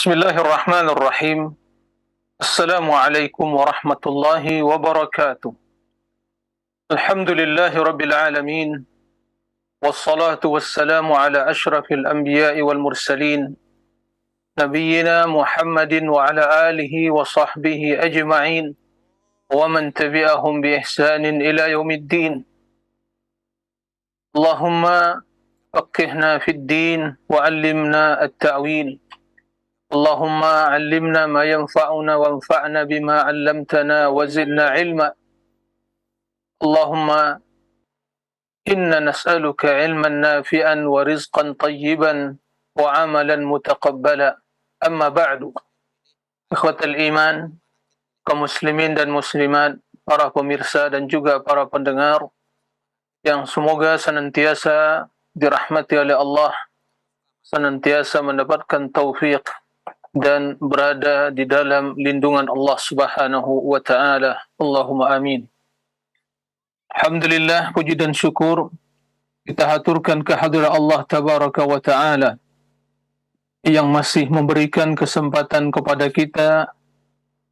Bismillahirrahmanirrahim. Assalamualaikum warahmatullahi wabarakatuh. Alhamdulillahi rabbil alamin. Wassalatu wassalamu ala ashrafil anbiya'i wal mursalin. Nabiyyina Muhammadin wa ala alihi wa sahbihi ajma'in. Wa man tabi'ahum bi ihsanin ila yaumiddin. Allahumma faqihna fid din wa 'allimna at-ta'wil. Allahumma 'allimna ma yanfa'una wanfa'na bima 'allamtana wa zidna 'ilma. Allahumma inna nas'aluka 'ilman nafi'an wa rizqan tayyiban wa 'amalan mutaqabbala. Amma ba'du. Ikhwatal iman, kaum muslimin dan muslimat, para pemirsa dan juga para pendengar yang semoga senantiasa dirahmati oleh Allah, senantiasa mendapatkan taufik dan berada di dalam lindungan Allah Subhanahu wa taala. Allahumma amin. Alhamdulillah, puji dan syukur kita haturkan kehadirat Allah tabaraka wa taala yang masih memberikan kesempatan kepada kita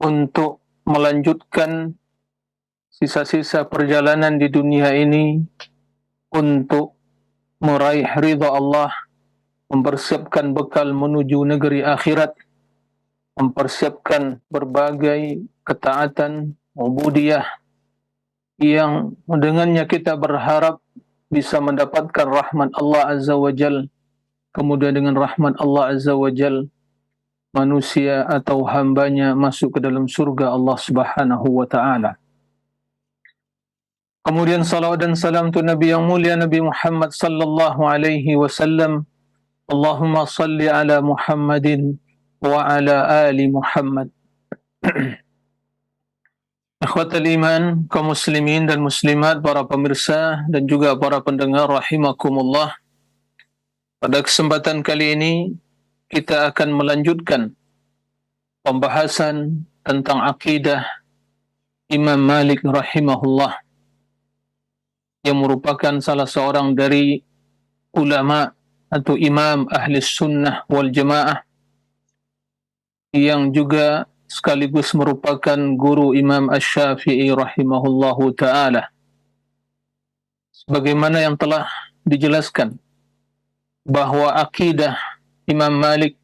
untuk melanjutkan sisa-sisa perjalanan di dunia ini untuk meraih ridha Allah, mempersiapkan bekal menuju negeri akhirat, mempersiapkan berbagai ketaatan, ubudiyah yang dengannya kita berharap bisa mendapatkan rahmat Allah Azza wa Jal. Kemudian dengan rahmat Allah Azza wa Jal, manusia atau hambanya masuk ke dalam surga Allah Subhanahu wa ta'ala. Kemudian salawat dan salam untuk Nabi yang mulia Nabi Muhammad sallallahu alaihi wasallam. Allahumma salli ala Muhammadin wa ala ali Muhammad. Akhwatal iman, kaum muslimin dan muslimat, para pemirsa dan juga para pendengar rahimakumullah. Pada kesempatan kali ini kita akan melanjutkan pembahasan tentang akidah Imam Malik rahimahullah, yang merupakan salah seorang dari ulama atau imam ahli sunnah wal jamaah, yang juga sekaligus merupakan guru Imam Asy-Syafi'i rahimahullahu ta'ala. Sebagaimana yang telah dijelaskan bahwa akidah Imam Malik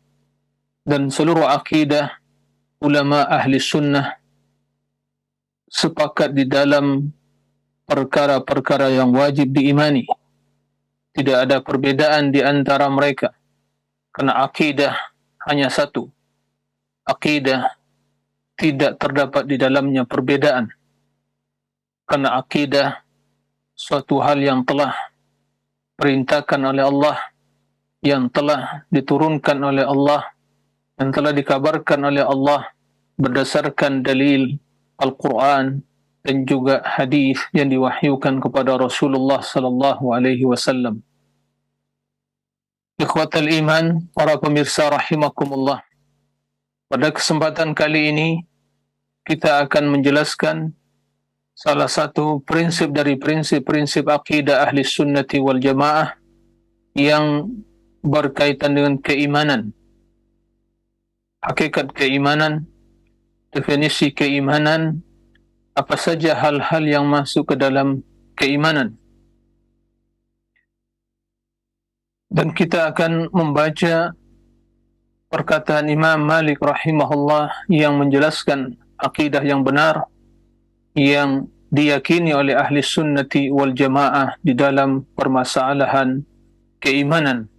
dan seluruh akidah ulama ahli sunnah sepakat di dalam perkara-perkara yang wajib diimani. Tidak ada perbedaan di antara mereka, karena akidah hanya satu. Akidah tidak terdapat di dalamnya perbedaan, karena akidah suatu hal yang telah perintahkan oleh Allah, yang telah diturunkan oleh Allah, yang telah dikabarkan oleh Allah berdasarkan dalil Al-Quran dan juga hadis yang diwahyukan kepada Rasulullah sallallahu alaihi wasallam. Ikhwatal iman, para pemirsa rahimakumullah. Pada kesempatan kali ini kita akan menjelaskan salah satu prinsip dari prinsip-prinsip akidah ahli sunnati wal jamaah yang berkaitan dengan keimanan. Hakikat keimanan, definisi keimanan, apa saja hal-hal yang masuk ke dalam keimanan. Dan kita akan membaca perkataan Imam Malik rahimahullah yang menjelaskan akidah yang benar yang diyakini oleh ahli sunnati wal jamaah di dalam permasalahan keimanan.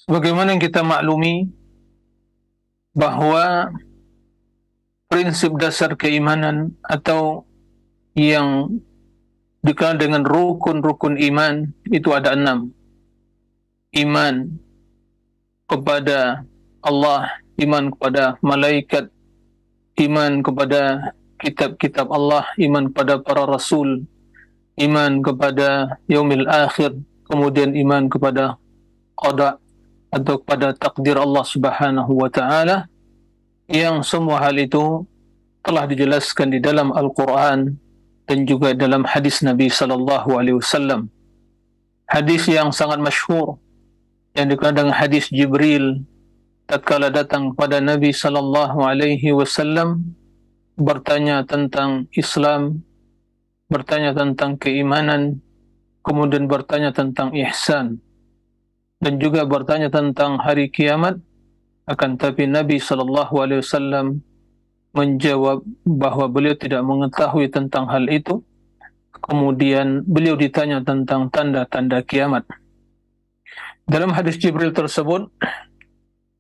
Sebagaimana yang kita maklumi bahwa prinsip dasar keimanan atau yang dikenal dengan rukun-rukun iman itu ada 6. Iman kepada Allah, iman kepada malaikat, iman kepada kitab-kitab Allah, iman kepada para rasul, iman kepada yaumil akhir, kemudian iman kepada qada atau kepada takdir Allah Subhanahu wa ta'ala, yang semua hal itu telah dijelaskan di dalam Al-Quran dan juga dalam hadis Nabi sallallahu alaihi wasallam. Hadis yang sangat masyhur yang dikenal dengan hadis Jibril tatkala datang pada Nabi sallallahu alaihi wasallam bertanya tentang Islam, bertanya tentang keimanan, kemudian bertanya tentang ihsan dan juga bertanya tentang hari kiamat. Akan tapi Nabi sallallahu alaihi wasallam menjawab bahwa beliau tidak mengetahui tentang hal itu. Kemudian beliau ditanya tentang tanda-tanda kiamat. Dalam hadis Jibril tersebut,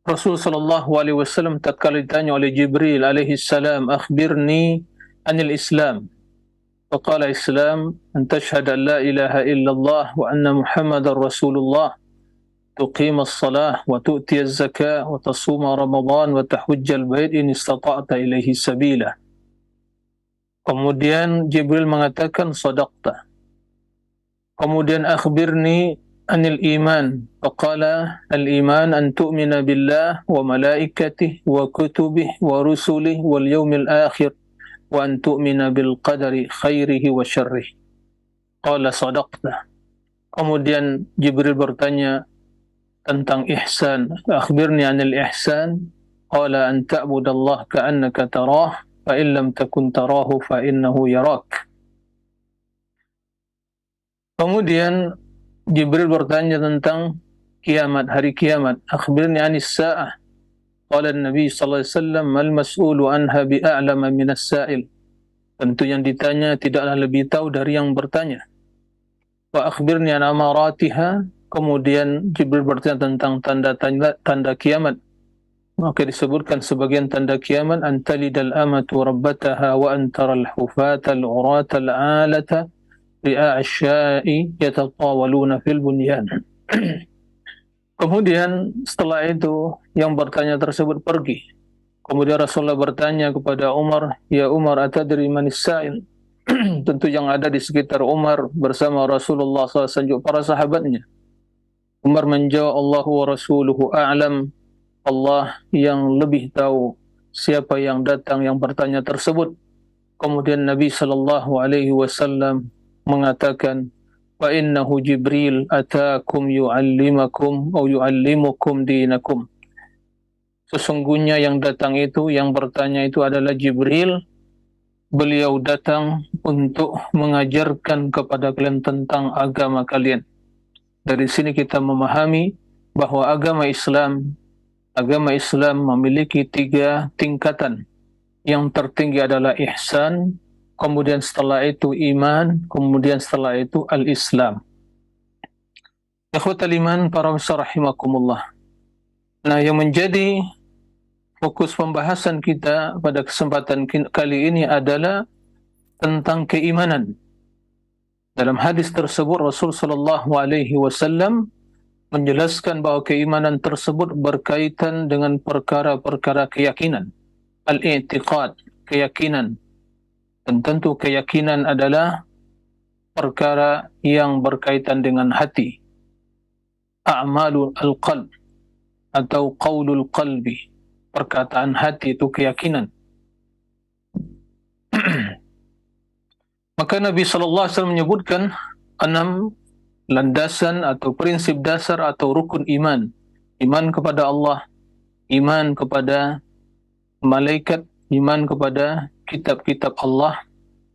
Rasul sallallahu alaihi wasallam tatkala ditanya oleh Jibril alaihi salam, "Akhbirni anil Islam." Faqala Islam an tashhada an la ilaha illallah wa anna Muhammadar Rasulullah, tuqima as-salah wa tu'ti az-zakah wa tasuma Ramadan wa tahujja al-bait in istata'ta ilaihi sabila. Kemudian Jibril mengatakan sadaqta. Kemudian akhbirni anil iman. Faqala al-iman an tu'mina billah wa malaikatihi wa kutubihi wa rusulihi wal yawmil akhir wa an tu'mina bil qadari khairihi wa syarrihi. Qala sadaqta. Kemudian Jibril bertanya tentang ihsan. Akhbirni anil ihsan. Qala an ta'budallah ka'annaka tarah fa in lam takun tarahu fa innahu yarak. Kemudian Jibril bertanya tentang kiamat, hari kiamat. Akhbirni anis sa'ah. Qala Nabi sallallahu alaihi wasallam mal mas'ulu anha bi'a'lama minas sa'il. Tentu yang ditanya tidaklah lebih tahu dari yang bertanya. Wa akhbirni an amaratiha. Kemudian Jibril bertanya tentang tanda kiamat. Maka disebutkan sebagian tanda kiamat, antalidal amatu rabbataha wa antaral hufata al-urata al-alata ri'a asya'i yatatawaluna fil bunyan. Kemudian setelah itu yang bertanya tersebut pergi. Kemudian Rasulullah bertanya kepada Umar, "Ya Umar, atadri manis sa'il?" Tentu yang ada di sekitar Umar bersama Rasulullah SAW para sahabatnya. Umar menjawab, "Allahu wa rasuluhu a'lam." Allah yang lebih tahu siapa yang datang yang bertanya tersebut. Kemudian Nabi sallallahu alaihi wasallam mengatakan, "Fa innahu Jibril ataakum yu'allimakum atau yu'allimukum dinakum." Sesungguhnya yang datang itu, yang bertanya itu adalah Jibril. Beliau datang untuk mengajarkan kepada kalian tentang agama kalian. Dari sini kita memahami bahwa agama Islam memiliki 3 tingkatan. Yang tertinggi adalah ihsan, kemudian setelah itu iman, kemudian setelah itu al-Islam. Ikhwatal iman, para pemirsa rahimakumullah. Nah, yang menjadi fokus pembahasan kita pada kesempatan kali ini adalah tentang keimanan. Dalam hadis tersebut Rasul sallallahu alaihi wasallam menjelaskan bahwa keimanan tersebut berkaitan dengan perkara-perkara keyakinan. Al-i'tiqad, keyakinan. Dan tentu keyakinan adalah perkara yang berkaitan dengan hati. A'malul qalb atau qaulul qalbi, perkataan hati itu keyakinan. Maka Nabi sallallahu alaihi wasallam menyebutkan 6 landasan atau prinsip dasar atau rukun iman. Iman kepada Allah, iman kepada malaikat, iman kepada kitab-kitab Allah,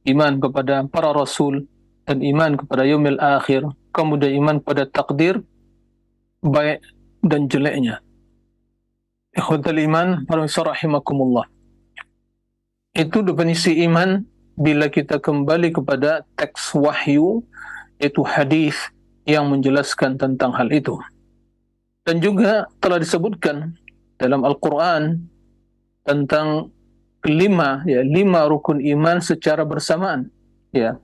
iman kepada para rasul, dan iman kepada yaumil akhir, kemudian iman kepada takdir baik dan jeleknya. Ikhwatal iman, para rahimakumullah. Itu definisi iman bila kita kembali kepada teks wahyu, yaitu hadis yang menjelaskan tentang hal itu. Dan juga telah disebutkan dalam Al-Quran tentang 5 rukun iman secara bersamaan. Ya.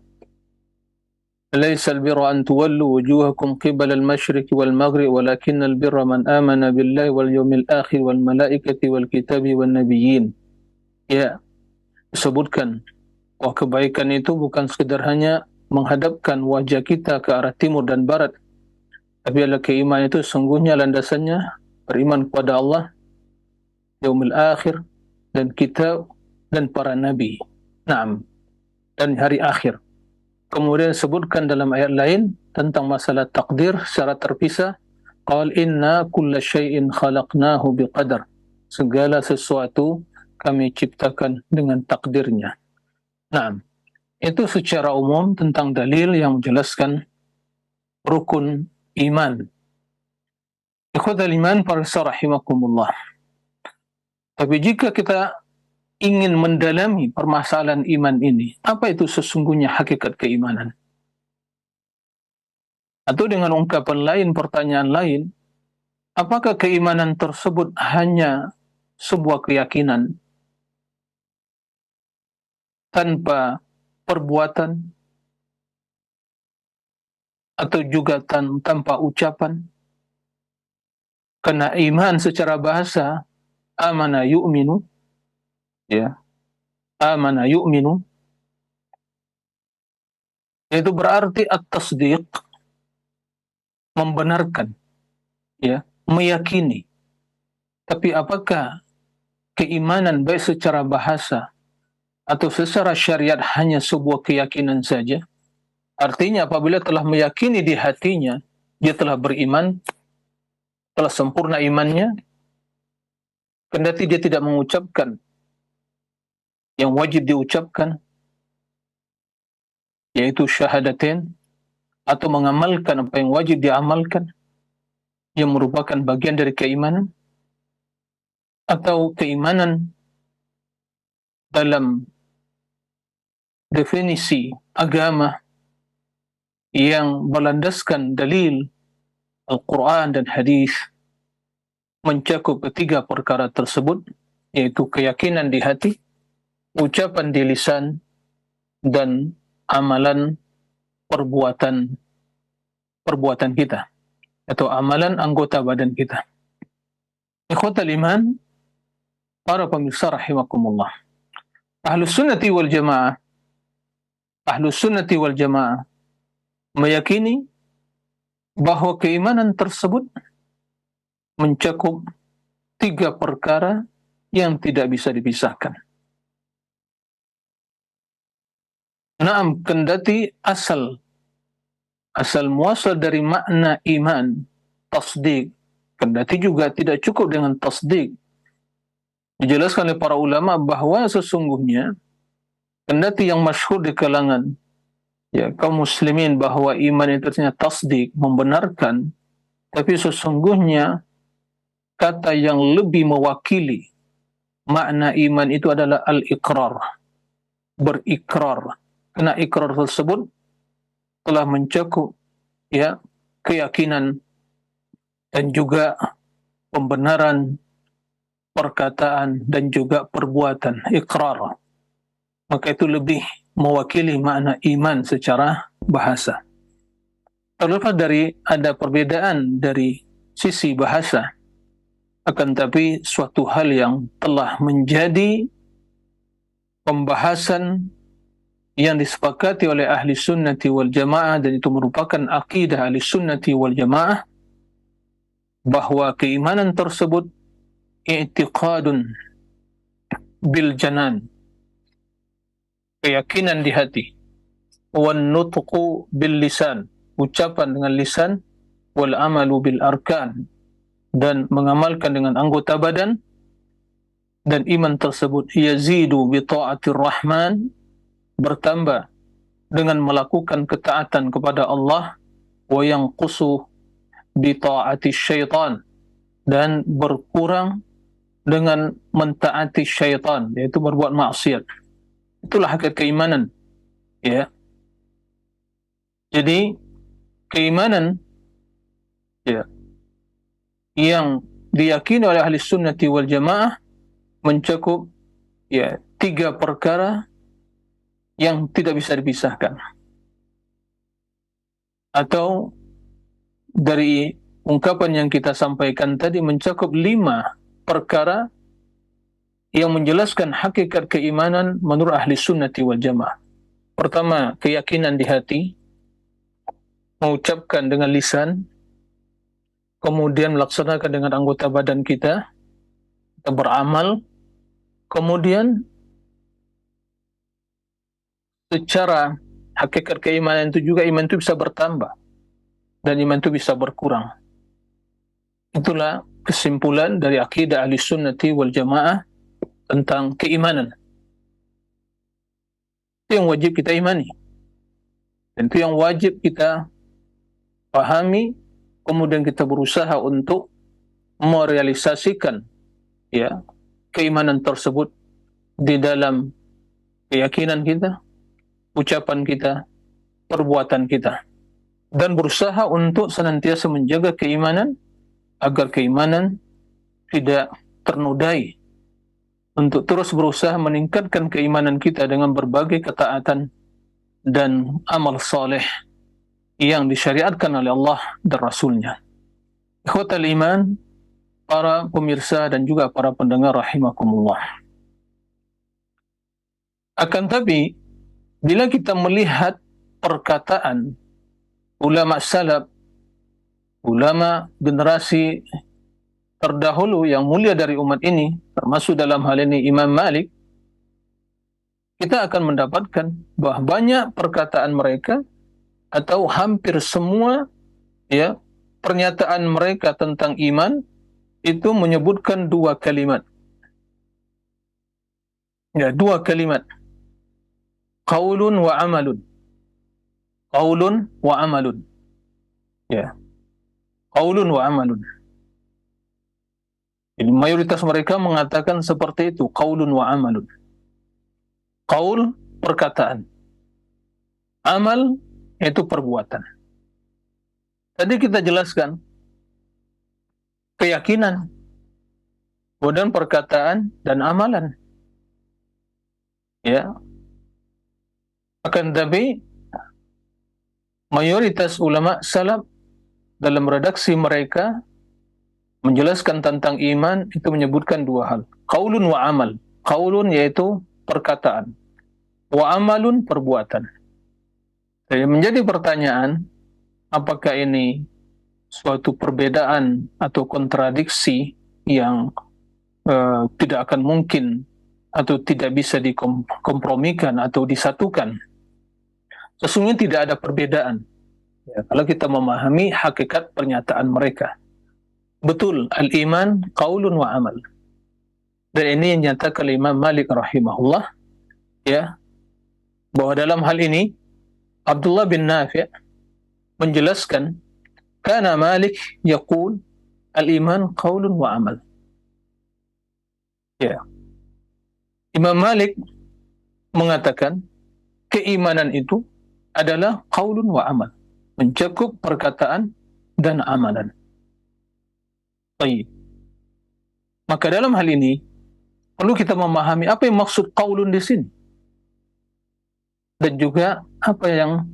Laisal birra an tuwallu wujuhakum qibala al-masyriqi wal maghrib walakinnal birra man amana billahi wal yawmil akhir wal malaikati wal kitabi wan nabiyyin. Ya, disebutkan bahwa kebaikan itu bukan sekedar hanya menghadapkan wajah kita ke arah timur dan barat, tapi adalah keimanan itu sungguhnya landasannya beriman kepada Allah, yaumil akhir, dan kitab dan para nabi. Naam, dan hari akhir. Kemudian disebutkan dalam ayat lain tentang masalah takdir secara terpisah, qal inna kulla syai'in khalaqnahu biqadar. Segala sesuatu kami ciptakan dengan takdirnya. Nah, itu secara umum tentang dalil yang menjelaskan rukun iman. Ikhwatal iman para rahimakumullah. Tapi jika kita ingin mendalami permasalahan iman ini, apa itu sesungguhnya hakikat keimanan? Atau dengan ungkapan lain, pertanyaan lain, apakah keimanan tersebut hanya sebuah keyakinan tanpa perbuatan atau juga tanpa ucapan? Karena iman secara bahasa amana yu'minu, ya, amana yu'minu, itu berarti at-tasdiq, membenarkan, ya, meyakini. Tapi apakah keimanan baik secara bahasa atau secara syariat hanya sebuah keyakinan saja? Artinya apabila telah meyakini di hatinya, dia telah beriman, telah sempurna imannya, kendati dia tidak mengucapkan yang wajib diucapkan, yaitu syahadatain, atau mengamalkan apa yang wajib diamalkan, yang merupakan bagian dari keimanan, atau keimanan dalam definisi agama yang berlandaskan dalil Al-Quran dan hadis, mencakup ketiga perkara tersebut, yaitu keyakinan di hati, ucapan di lisan, dan amalan perbuatan kita, atau amalan anggota badan kita. Ikhwatal iman, para pemirsa rahimakumullah, Ahlus Sunnati wal Jamaah meyakini bahwa keimanan tersebut mencakup tiga perkara yang tidak bisa dipisahkan. Naam, kendati asal muasal dari makna iman, tasdik, kendati juga tidak cukup dengan tasdik. Dijelaskan oleh para ulama bahwa sesungguhnya kendati yang masyhur di kalangan, ya, kaum muslimin bahwa iman itu artinya tasdik, membenarkan, tapi sesungguhnya kata yang lebih mewakili makna iman itu adalah al-iqrar, berikrar. Karena ikrar tersebut telah mencakup, ya, keyakinan dan juga pembenaran perkataan dan juga perbuatan, ikrar. Maka itu lebih mewakili makna iman secara bahasa. Terlepas dari ada perbedaan dari sisi bahasa, akan tapi suatu hal yang telah menjadi pembahasan yang disepakati oleh ahli sunnati wal jamaah, dan itu merupakan akidah ahli sunnati wal jamaah, bahwa keimanan tersebut i'tiqadun bil janan, keyakinan di hati, wan nutqu bil lisan, ucapan dengan lisan, wal amalu bil arkan, dan mengamalkan dengan anggota badan. Dan iman tersebut yazidu bi ta'atir rahman, bertambah dengan melakukan ketaatan kepada Allah, wa yanqusu bi ta'ati syaitan, dan berkurang dengan mentaati syaitan, yaitu berbuat maksiat. Itulah hakikat keimanan, ya. Jadi keimanan, ya, yang diyakini oleh ahli sunnati wal jamaah mencakup, ya, tiga perkara yang tidak bisa dipisahkan. Atau dari ungkapan yang kita sampaikan tadi, mencakup 5 perkara yang menjelaskan hakikat keimanan menurut ahli sunnati wal jamaah. Pertama, keyakinan di hati, mengucapkan dengan lisan, kemudian melaksanakan dengan anggota badan kita beramal, kemudian secara hakikat keimanan itu juga, iman itu bisa bertambah dan iman itu bisa berkurang. Itulah kesimpulan dari akidah ahli sunnati wal jamaah tentang keimanan. Itu yang wajib kita imani. Dan itu yang wajib kita pahami, kemudian kita berusaha untuk merealisasikan ya keimanan tersebut di dalam keyakinan kita, ucapan kita, perbuatan kita, dan berusaha untuk senantiasa menjaga keimanan agar keimanan tidak ternodai, untuk terus berusaha meningkatkan keimanan kita dengan berbagai ketaatan dan amal saleh yang disyariatkan oleh Allah dan Rasulnya. Ikhwatal iman, para pemirsa dan juga para pendengar rahimakumullah. Akan tapi, bila kita melihat perkataan ulama salaf, ulama generasi terdahulu yang mulia dari umat ini, termasuk dalam hal ini Imam Malik, kita akan mendapatkan bahwa banyak perkataan mereka atau hampir semua ya pernyataan mereka tentang iman itu menyebutkan dua kalimat. Ya, dua kalimat. Qaulun wa amalun. Qaulun wa amalun. Ya. Qaulun wa amalun. Jadi mayoritas mereka mengatakan seperti itu, qaulun wa amalun. Qaul, perkataan. Amal, itu perbuatan. Tadi kita jelaskan keyakinan, kemudian perkataan dan amalan. Ya. Akan tapi mayoritas ulama salaf dalam redaksi mereka menjelaskan tentang iman itu menyebutkan dua hal. Qaulun wa amal. Qaulun yaitu perkataan. Wa amalun perbuatan. Jadi menjadi pertanyaan, apakah ini suatu perbedaan atau kontradiksi yang tidak akan mungkin atau tidak bisa dikompromikan atau disatukan? Sesungguhnya tidak ada perbedaan ya, kalau kita memahami hakikat pernyataan mereka. Betul, al-iman qaulun wa amal. Dan ini yang nyatakan Imam Malik rahimahullah ya, bahwa dalam hal ini Abdullah bin Nafi' menjelaskan, kana Malik yaqul al-iman qaulun wa amal. Ya. Imam Malik mengatakan keimanan itu adalah qaulun wa amal, mencakup perkataan dan amalan. Baik. Maka dalam hal ini perlu kita memahami apa yang maksud qaulun di sini dan juga apa yang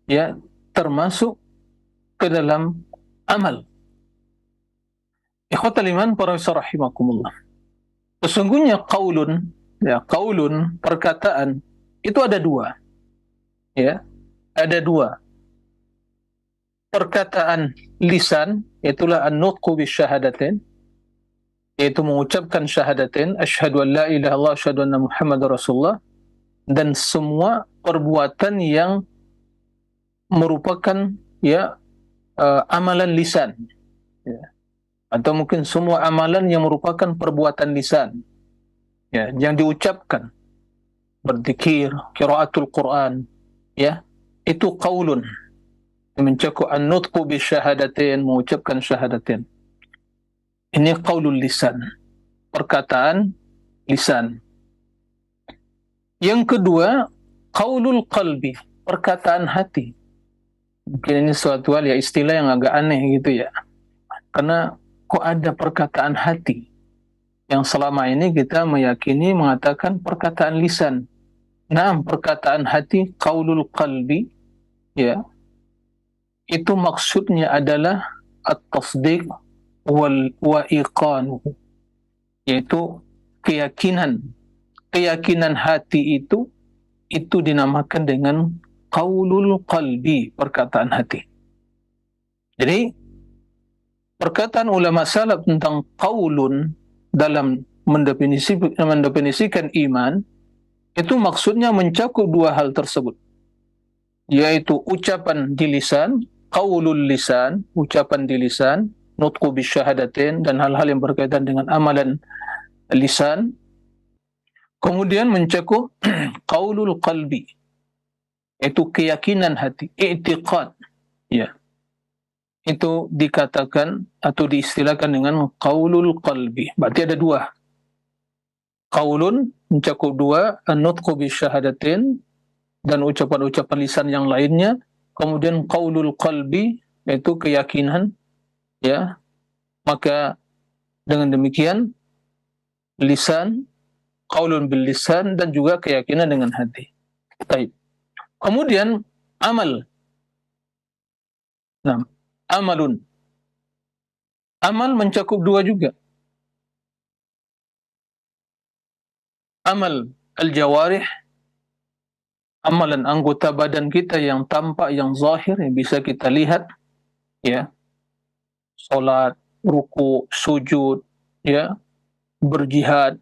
ya termasuk ke dalam amal. Ikhwatal iman para rahimakumullah. Sesungguhnya qaulun, ya qaulun perkataan itu ada dua. Ya, ada dua. Perkataan lisan, itulah an-nutqu bisyahadatain, yaitu mengucapkan syahadatain, asyhadu an la ilaha illallah, asyhadu anna muhammadar rasulullah, dan semua perbuatan yang merupakan ya amalan lisan, ya. Atau mungkin semua amalan yang merupakan perbuatan lisan, ya, yang diucapkan, berzikir, qiraatul Quran, ya, itu qaulun, mencakup an-nutqu bisyahadatain, mengucapkan syahadatain. Ini qaulul lisan, perkataan lisan. Yang kedua, qaulul qalbi, perkataan hati. Mungkin ini suatu hal ya, istilah yang agak aneh gitu ya. Karena kok ada perkataan hati yang selama ini kita meyakini mengatakan perkataan lisan. Nah, perkataan hati, qaulul qalbi, ya, itu maksudnya adalah at-tasdiq wa iqanuhu, yaitu keyakinan. Keyakinan hati itu dinamakan dengan qaulul qalbi, perkataan hati. Jadi perkataan ulama salaf tentang qaulun dalam mendefinisikan iman itu maksudnya mencakup dua hal tersebut, yaitu ucapan di lisan, qaulul lisan, ucapan di lisan, nutqu bisyahadatain dan hal-hal yang berkaitan dengan amalan lisan. Kemudian mencakup qaulul qalbi, itu keyakinan hati, i'tiqad, ya. Itu dikatakan atau diistilahkan dengan qaulul qalbi. Berarti ada dua. Qaulun mencakup dua, an-nutqu bisyahadatain dan ucapan-ucapan lisan yang lainnya. Kemudian qaulul qalbi, yaitu keyakinan, ya. Maka dengan demikian lisan, qaulun bil lisan, dan juga keyakinan dengan hati. Baik. Kemudian amal. Nah, amalun. Amal mencakup dua juga. Amal al-jawarih, amalan anggota badan kita yang tampak, yang zahir, yang bisa kita lihat, ya. Salat, ruku, sujud, ya, berjihad,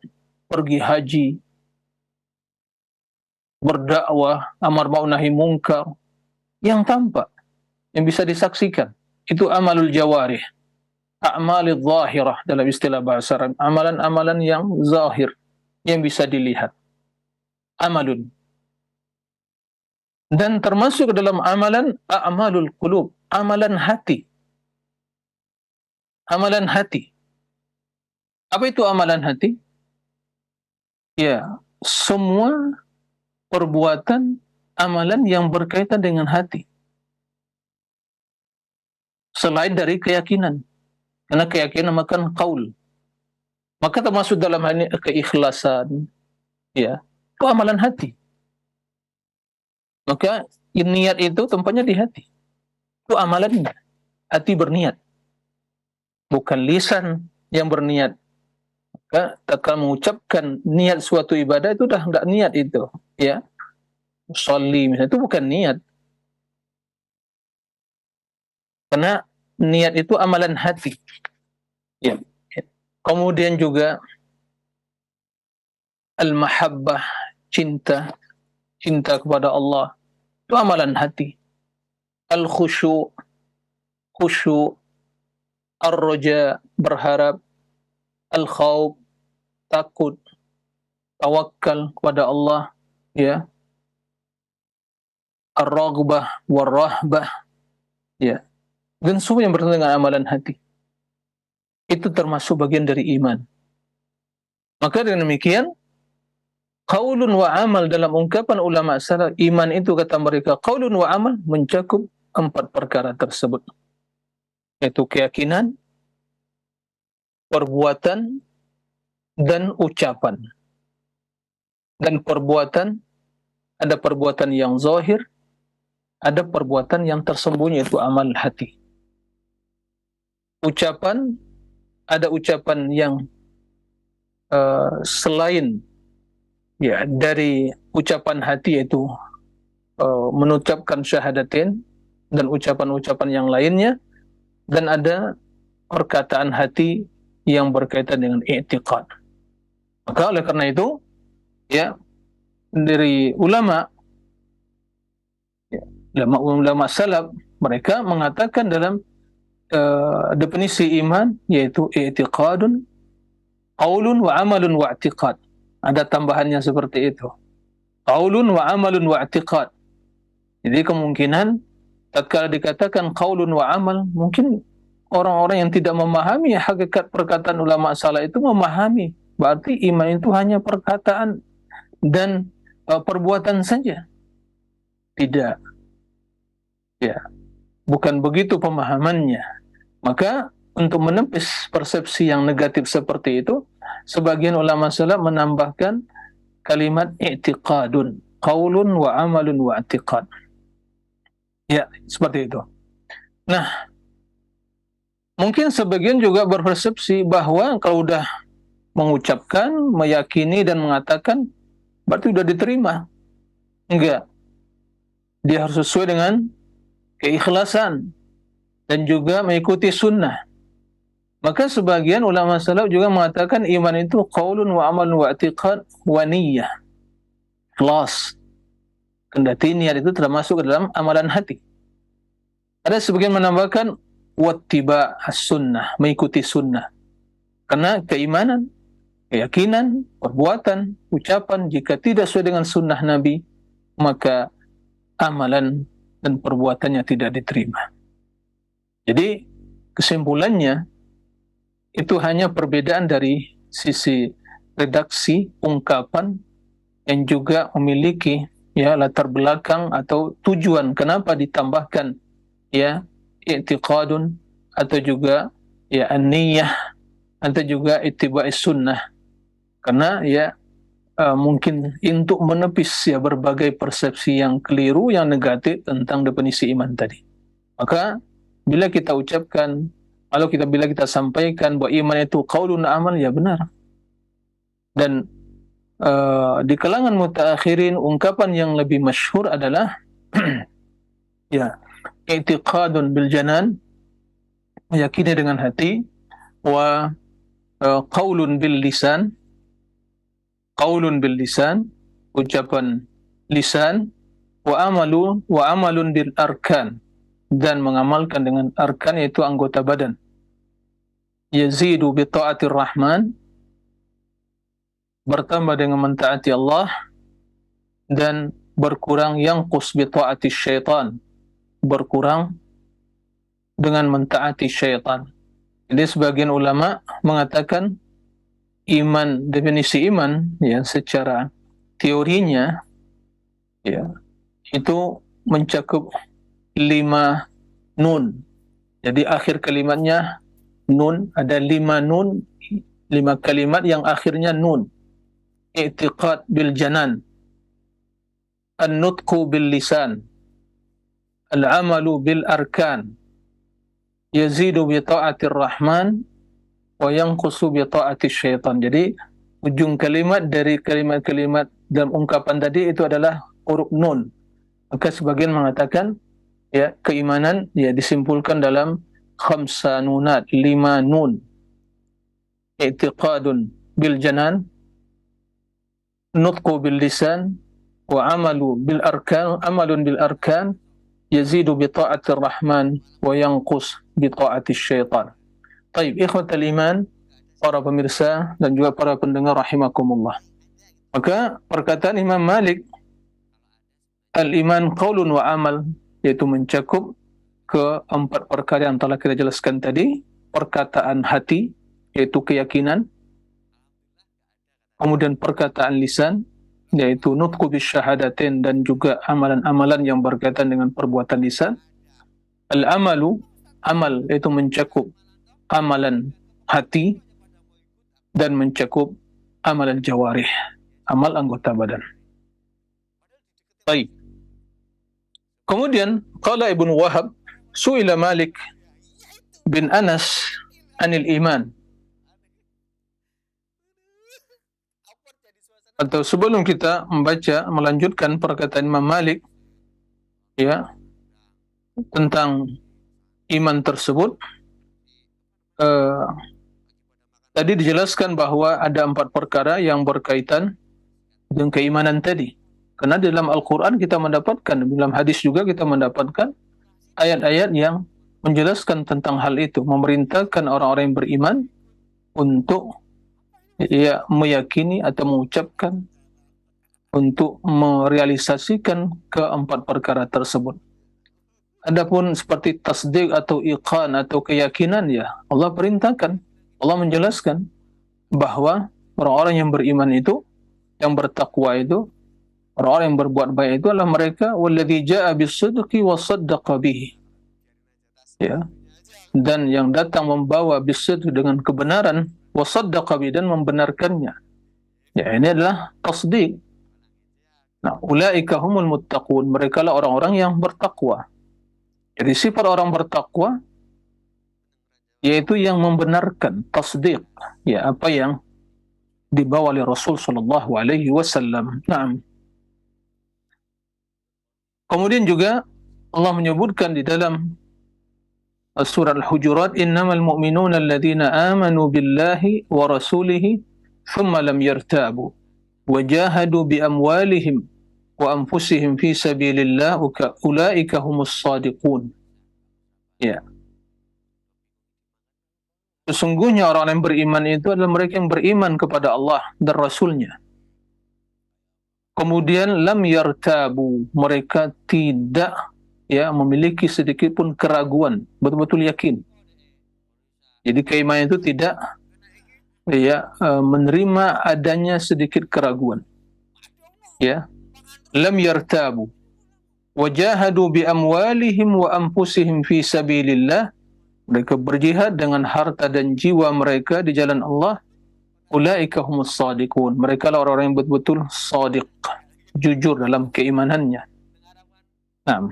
pergi haji, berdakwah, amar ma'ruf nahi munkar, yang tampak, yang bisa disaksikan. Itu amalul jawarih, a'malil zahirah dalam istilah bahasa Arab, amalan-amalan yang zahir, yang bisa dilihat. Amalun. Dan termasuk dalam amalan a'malul qulub, amalan hati. Amalan hati. Apa itu amalan hati? Ya, semua perbuatan amalan yang berkaitan dengan hati. Selain dari keyakinan. Karena keyakinan makan qaul. Maka termasuk dalam hal ini keikhlasan, ya, itu amalan hati. Maka niat itu tempatnya di hati. Itu amalannya. Hati berniat. Bukan lisan yang berniat. Maka tatkala mengucapkan niat suatu ibadah itu dah enggak niat itu, ya. Sholli misalnya, itu bukan niat. Karena niat itu amalan hati. Ya. Kemudian juga al-mahabbah, cinta kepada Allah, itu amalan hati. Al-khusyu', ar-raja, berharap, al-khawf, takut, tawakal kepada Allah, ya. Ar-raghbah war-rahbah, ya. Dan semua yang berkaitan dengan amalan hati. Itu termasuk bagian dari iman. Maka dengan demikian, qaulun wa amal dalam ungkapan ulama salaf, iman itu kata mereka, qaulun wa amal mencakup 4 perkara tersebut. Yaitu keyakinan, perbuatan, dan ucapan. Dan perbuatan, ada perbuatan yang zahir, ada perbuatan yang tersembunyi, itu amal hati. Ucapan, ada ucapan yang selain, ya, dari ucapan hati, yaitu mengucapkan syahadatain dan ucapan-ucapan yang lainnya, dan ada perkataan hati yang berkaitan dengan i'tiqad. Maka oleh karena itu, ya, dari ulama, ya, ulama salaf, mereka mengatakan dalam definisi iman, yaitu i'tiqadun, qaulun wa amalun wa i'tiqad. Ada tambahannya seperti itu. Qaulun wa amalun wa i'tiqad. Jadi kemungkinan tatkala dikatakan qaulun wa amal, mungkin orang-orang yang tidak memahami hakikat perkataan ulama salaf itu memahami berarti iman itu hanya perkataan dan perbuatan saja. Tidak. Ya. Bukan begitu pemahamannya. Maka untuk menepis persepsi yang negatif seperti itu, sebagian ulama salaf menambahkan kalimat i'tiqadun, qaulun wa amalun wa i'tiqad. Ya, seperti itu. Nah, mungkin sebagian juga berpersepsi bahwa kalau udah mengucapkan, meyakini dan mengatakan, berarti sudah diterima. Enggak. Dia harus sesuai dengan keikhlasan dan juga mengikuti sunnah. Maka sebagian ulama salaf juga mengatakan iman itu qaulun wa amalun wa i'tiqad wa niyyah. Ikhlas. Kendati niat itu termasuk ke dalam amalan hati. Ada sebagian menambahkan wattiba as-sunnah, mengikuti sunnah. Karena keimanan, keyakinan, perbuatan, ucapan jika tidak sesuai dengan sunnah Nabi, maka amalan dan perbuatannya tidak diterima. Jadi kesimpulannya itu hanya perbedaan dari sisi redaksi, ungkapan, yang juga memiliki ya latar belakang atau tujuan kenapa ditambahkan ya i'tiqadun atau juga ya an-niyah atau juga ittiba'is sunnah, karena ya mungkin untuk menepis ya berbagai persepsi yang keliru, yang negatif tentang definisi iman tadi. Maka bila kita ucapkan, bila kita sampaikan bahwa iman itu qaulun amal, ya benar. Dan di kalangan mutaakhirin ungkapan yang lebih masyhur adalah ya i'tiqadun bil janan, meyakini dengan hati, wa qaulun bil lisan, ucapan lisan, wa amalun bil arkan, dan mengamalkan dengan arkan, yaitu anggota badan. Yazidu bi ta'atir rahman, bertambah dengan mentaati Allah, dan berkurang yanqus bi ta'ati syaitan, berkurang dengan mentaati syaitan. Jadi sebagian ulama mengatakan iman, definisi iman ya secara teorinya ya itu mencakup 5 nun. Jadi akhir kalimatnya nun, ada 5 nun, 5 kalimat yang akhirnya nun. I'tiqad bil janan, an-nutqu bil lisan, al-amalu bil arkan, yazidu bi ta'atir rahman, wa yanqusu bi ta'ati syaitan. Jadi ujung kalimat dari kalimat-kalimat dalam ungkapan tadi itu adalah huruf nun. Maka sebagian mengatakan ya keimanan ya disimpulkan dalam khamsa nunat, 5 nun. I'tiqadun bil janan, nutqu bil lisan, wa amalun bil arkan, yazidu bi ta'atir rahman, wa yanqus bi ta'ati syaitan. Taib, ikhwatal iman, para pemirsa dan juga para pendengar rahimakumullah. Maka perkataan Imam Malik, al-iman qaulun wa amal, yaitu mencakup keempat perkara yang telah kita jelaskan tadi. Perkataan hati, yaitu keyakinan. Kemudian perkataan lisan, yaitu nutqu bisyahadatain, dan juga amalan-amalan yang berkaitan dengan perbuatan lisan. Al-amalu, amal, yaitu mencakup amalan hati dan mencakup amalan jawarih, amal anggota badan. Baik. Kemudian qala Ibnu Wahab, su'ila Malik bin Anas anil iman. Atau sebelum kita melanjutkan perkataan Imam Malik ya tentang iman tersebut, tadi dijelaskan bahwa ada 4 perkara yang berkaitan dengan keimanan tadi. Karena dalam Al-Quran kita mendapatkan, dalam hadis juga kita mendapatkan ayat-ayat yang menjelaskan tentang hal itu, memerintahkan orang-orang yang beriman untuk ya meyakini atau mengucapkan, untuk merealisasikan keempat perkara tersebut. Adapun seperti tasdik atau iqan atau keyakinan, ya Allah perintahkan, Allah menjelaskan bahwa orang-orang yang beriman itu, yang bertakwa itu, orang-orang yang berbuat baik itu adalah mereka walladzi jaa'a bis-sidqi wa saddaqa bihi. Ya. Dan yang datang membawa bis-sidq dengan kebenaran, wa saddaqa bihi, dan membenarkannya. Ya, ini adalah tasdik. Nah, ulaika humul muttaqun, mereka lah orang-orang yang bertakwa. Jadi sifat orang bertakwa yaitu yang membenarkan, tasdik, ya apa yang dibawa oleh Rasul sallallahu alaihi wasallam. Naam. Kemudian juga Allah menyebutkan di dalam surah Al-Hujurat, innamal mu'minuna alladhina amanu billahi wa rasulihi thumma lam yartabu wa jahadu bi amwalihim wa anfusihim fi sabilillah ulaika humus sadiqun. Ya. Sesungguhnya orang yang beriman itu adalah mereka yang beriman kepada Allah dan Rasul-Nya. Kemudian lam yartabu, mereka tidak memiliki sedikit pun keraguan, betul-betul yakin. Jadi keimanan itu tidak menerima adanya sedikit keraguan. Ya, lam yartabu wajahadu bi amwalihim wa anfusihim fi sabilillah, mereka berjihad dengan harta dan jiwa mereka di jalan Allah. Ulaika humus shadiqun, mereka lah orang-orang yang betul-betul shadiq, jujur dalam keimanannya. Nah,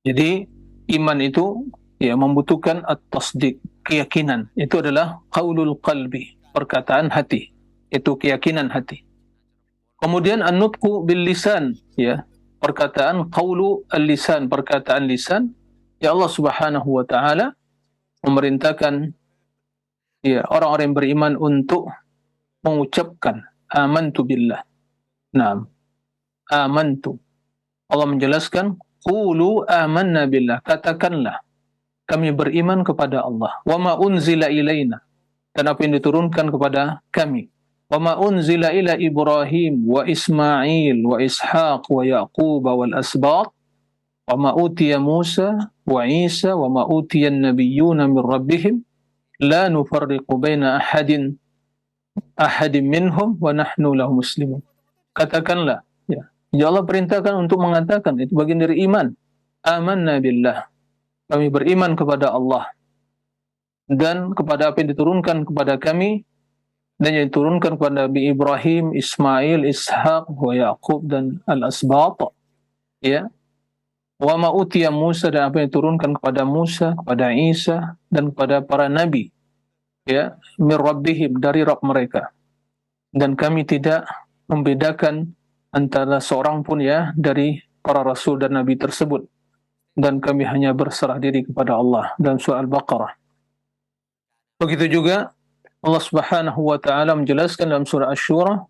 jadi iman itu membutuhkan at-tasdiq, keyakinan. Itu adalah qaulul qalbi, perkataan hati, itu keyakinan hati. Kemudian an-nutqu bil lisan, perkataan qaulu al-lisan, perkataan lisan. Ya, Allah Subhanahu wa taala memerintahkan orang-orang yang beriman untuk mengucapkan amantu billah. Naam, amantu. Allah menjelaskan, qulu amanna billah, katakanlah kami beriman kepada Allah. Wa ma unzila ilaina, dan apa yang diturunkan kepada kami. Wa ma unzila ila Ibrahim wa Ismail wa Ishaq wa Yaqub wal asbat. Wa ma utiya Musa wa Isa wa ma utiya an-nabiyyuna min rabbihim la nufarriqu baina ahadin minhum wa nahnu lahu muslimun. Katakanlah, ya Allah perintahkan untuk mengatakan, itu bagian dari iman. Amanna billah, kami beriman kepada Allah dan kepada apa yang diturunkan kepada kami dan yang diturunkan kepada Nabi Ibrahim, Ismail, Ishaq, wa Yaqub dan al-asbat. Wa ma utiya Musa, dan apa yang diturunkan kepada Musa, kepada Isa dan kepada para nabi, min rabbihim, dari Rabb mereka. Dan kami tidak membedakan antara seorang pun dari para rasul dan nabi tersebut, dan kami hanya berserah diri kepada Allah, dalam surah Al-Baqarah. Begitu juga Allah Subhanahu wa taala menjelaskan dalam surah Asy-Syura,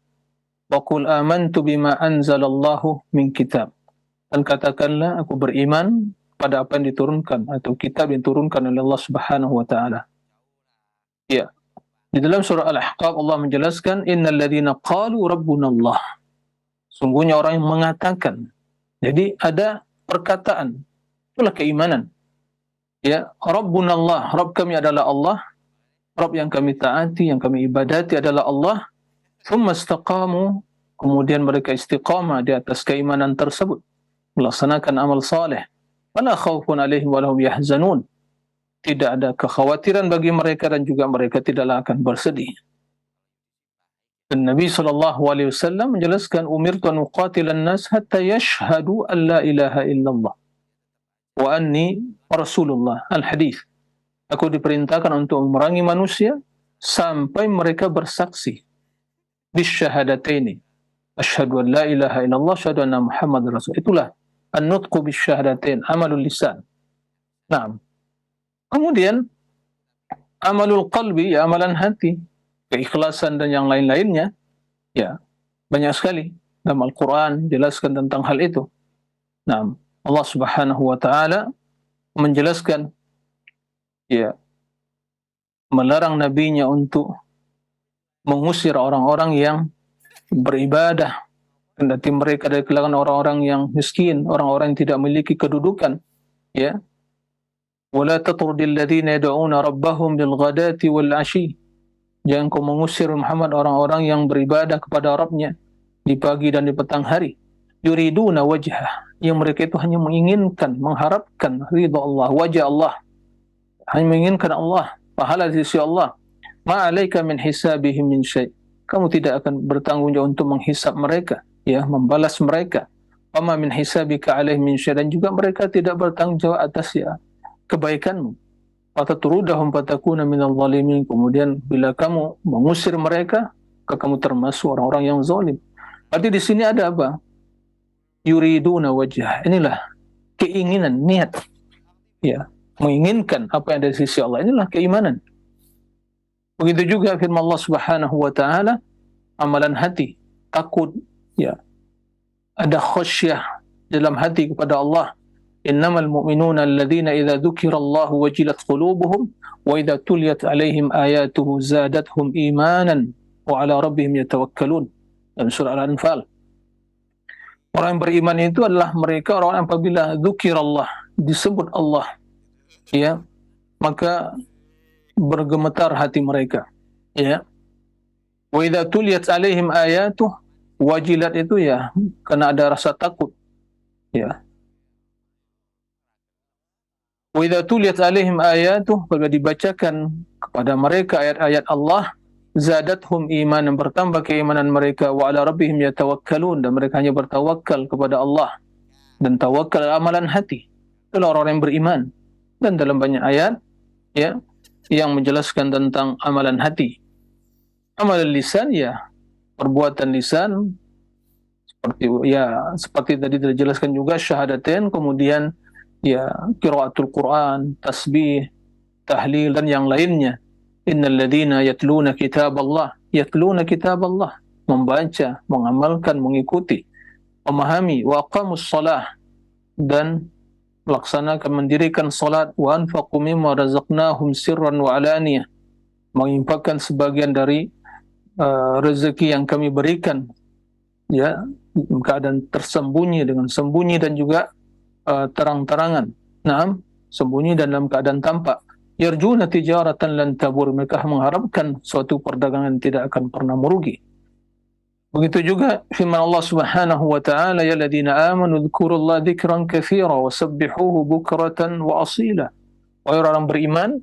wa qul amantu bima anzalallahu min kitab, dan katakanlah aku beriman pada apa yang diturunkan atau kitab yang diturunkan oleh Allah Subhanahu wa taala. Ya, di dalam surah Al-Ahqaf Allah menjelaskan, innal ladzina qalu rabbuna Allah, sungguhnya orang yang mengatakan. Jadi ada perkataan, itulah keimanan. Rabbuna Allah, Rabb kami adalah Allah, Rabb yang kami taati, yang kami ibadati adalah Allah. Tsumma istaqamu, kemudian mereka istiqamah di atas keimanan tersebut, melaksanakan amal saleh. Wala khaufun alaihim wa lahum yahzanun, tidak ada kekhawatiran bagi mereka dan juga mereka tidaklah akan bersedih. Dan Nabi SAW menjelaskan, umirtu an uqatilan nas hatta yashhadu an la ilaha illallah wa anni rasulullah. Al-hadis. Aku diperintahkan untuk memerangi manusia sampai mereka bersaksi bisyahadataini, asyhadu an la ilaha illallah, asyhadu anna muhammad rasul. Itulah an-nutqu bisyahadatain, amalul lisan. Naam. Kemudian amalul qalbi, amalan hati, keikhlasan dan yang lain-lainnya, banyak sekali dalam Al-Quran jelaskan tentang hal itu. Nah, Allah Subhanahu wa taala menjelaskan, melarang nabinya untuk mengusir orang-orang yang beribadah, kendati mereka dari kalangan orang-orang yang miskin, orang-orang yang tidak memiliki kedudukan. Wala tatrudil ladzina yad'una rabbahum bil ghadati wal 'ashi, jangan kau mengusir Muhammad orang-orang yang beribadah kepada Rabbnya di pagi dan di petang hari. Yuriduna wajhah, yang mereka itu hanya menginginkan, mengharapkan ridha Allah, wajah Allah, hanya menginginkan Allah, pahala di sisi Allah. Ma 'alaika min hisabihim min syai', kamu tidak akan bertanggung jawab untuk menghisab mereka, membalas mereka. Wa ma min hisabika 'alaihim min syai', dan juga mereka tidak bertanggung jawab atas kebaikanmu. Fatatrudahum fatakuna minal zalimin, kemudian bila kamu mengusir mereka, kamu termasuk orang-orang yang zalim. Berarti di sini ada apa? Yuriduna wajah. Inilah keinginan, niat. Menginginkan apa yang ada di sisi Allah. Inilah keimanan. Begitu juga firman Allah Subhanahu wa taala, amalan hati, takut, ada khasyah dalam hati kepada Allah. innamal mu'minuna alladhina idza dzukirallahu wajilat qulubuhum wa idza tuliyat alaihim ayatuhu zadatuhum imanan wa ala rabbihim yatawakkalun. Dalam surah Al-Anfal. Orang yang beriman itu adalah mereka orang apabila dzukirallah, disebut Allah, ya, maka bergemetar hati mereka, ya. Wa idza tuliyat alaihim ayatuh, wajilat itu ya karena ada rasa takut, ya. Wa idza tuliyat alaihim ayatuh, apabila dibacakan kepada mereka ayat-ayat Allah, zadathum imanan, bertambah keimanan mereka, wa ala rabbihim yatawakkalun, dan mereka hanya bertawakal kepada Allah, dan tawakal amalan hati. Itulah orang yang beriman. Dan dalam banyak ayat, ya, yang menjelaskan tentang amalan hati. Amalan lisan, ya, perbuatan lisan, seperti tadi dijelaskan juga syahadatain, kemudian ya qiraatul Quran, tasbih, tahlil, dan yang lainnya. Innal ladzina yatluna kitaballah, membaca, mengamalkan, mengikuti, memahami, wa aqamus shalah, dan melaksanakan, mendirikan salat, wa anfaqu mimma razaqnahum sirran wa alaniyah, menginfakkan sebagian dari rezeki yang kami berikan, ya, keadaan tersembunyi, dengan sembunyi, dan juga terang-terangan. Naam, sembunyi dan dalam keadaan tampak. Yarjuna tijaratan lan tabur, mereka mengharapkan suatu perdagangan tidak akan pernah merugi. Begitu juga firman Allah Subhanahu wa taala, ya alladziina aamanu dzkurullaha dzikran katsira wasabbihuhu bukratan wa asila. Wahai orang beriman,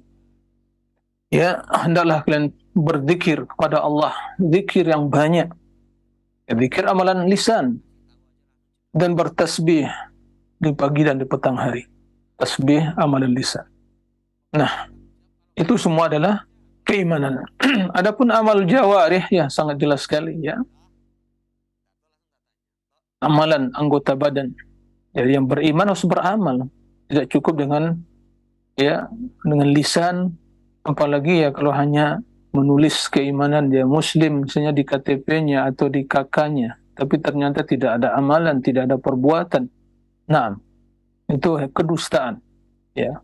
ya, hendaklah kalian berzikir kepada Allah, zikir yang banyak. Ya, zikir amalan lisan, dan bertasbih di pagi dan di petang hari. Tasbih amalan lisan. Nah, itu semua adalah keimanan. Adapun amal jawarih, ya, sangat jelas sekali, ya. Amalan anggota badan. Jadi yang beriman harus beramal. Tidak cukup dengan, ya, dengan lisan, apalagi ya kalau hanya menulis keimanan dia muslim misalnya di KTP-nya atau di KK-nya, tapi ternyata tidak ada amalan, tidak ada perbuatan. Nah, itu kedustaan, ya.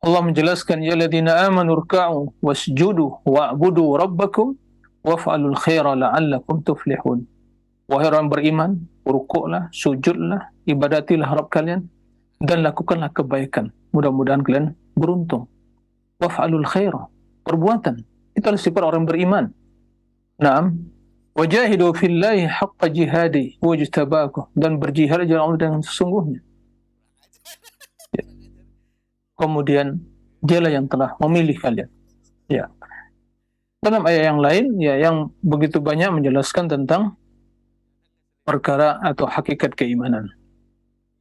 Allah menjelaskan, ya alladzina amanu ruk'u wasjudu wa'budu rabbakum waf'alul khaira la'allakum tuflihun. Wahai orang beriman, rukuklah, sujudlah, ibadatilah Rabb kalian, dan lakukanlah kebaikan, mudah-mudahan kalian beruntung. Waf'alul khaira, perbuatan, itu adalah sifat orang beriman. Naam, wajahidu fillahi haqqa jihadi wajtabakum, dan berjihad jalan Allah dengan sesungguhnya. Kemudian dialah yang telah memilih kalian, ya. Dalam ayat yang lain, ya, yang begitu banyak menjelaskan tentang perkara atau hakikat keimanan.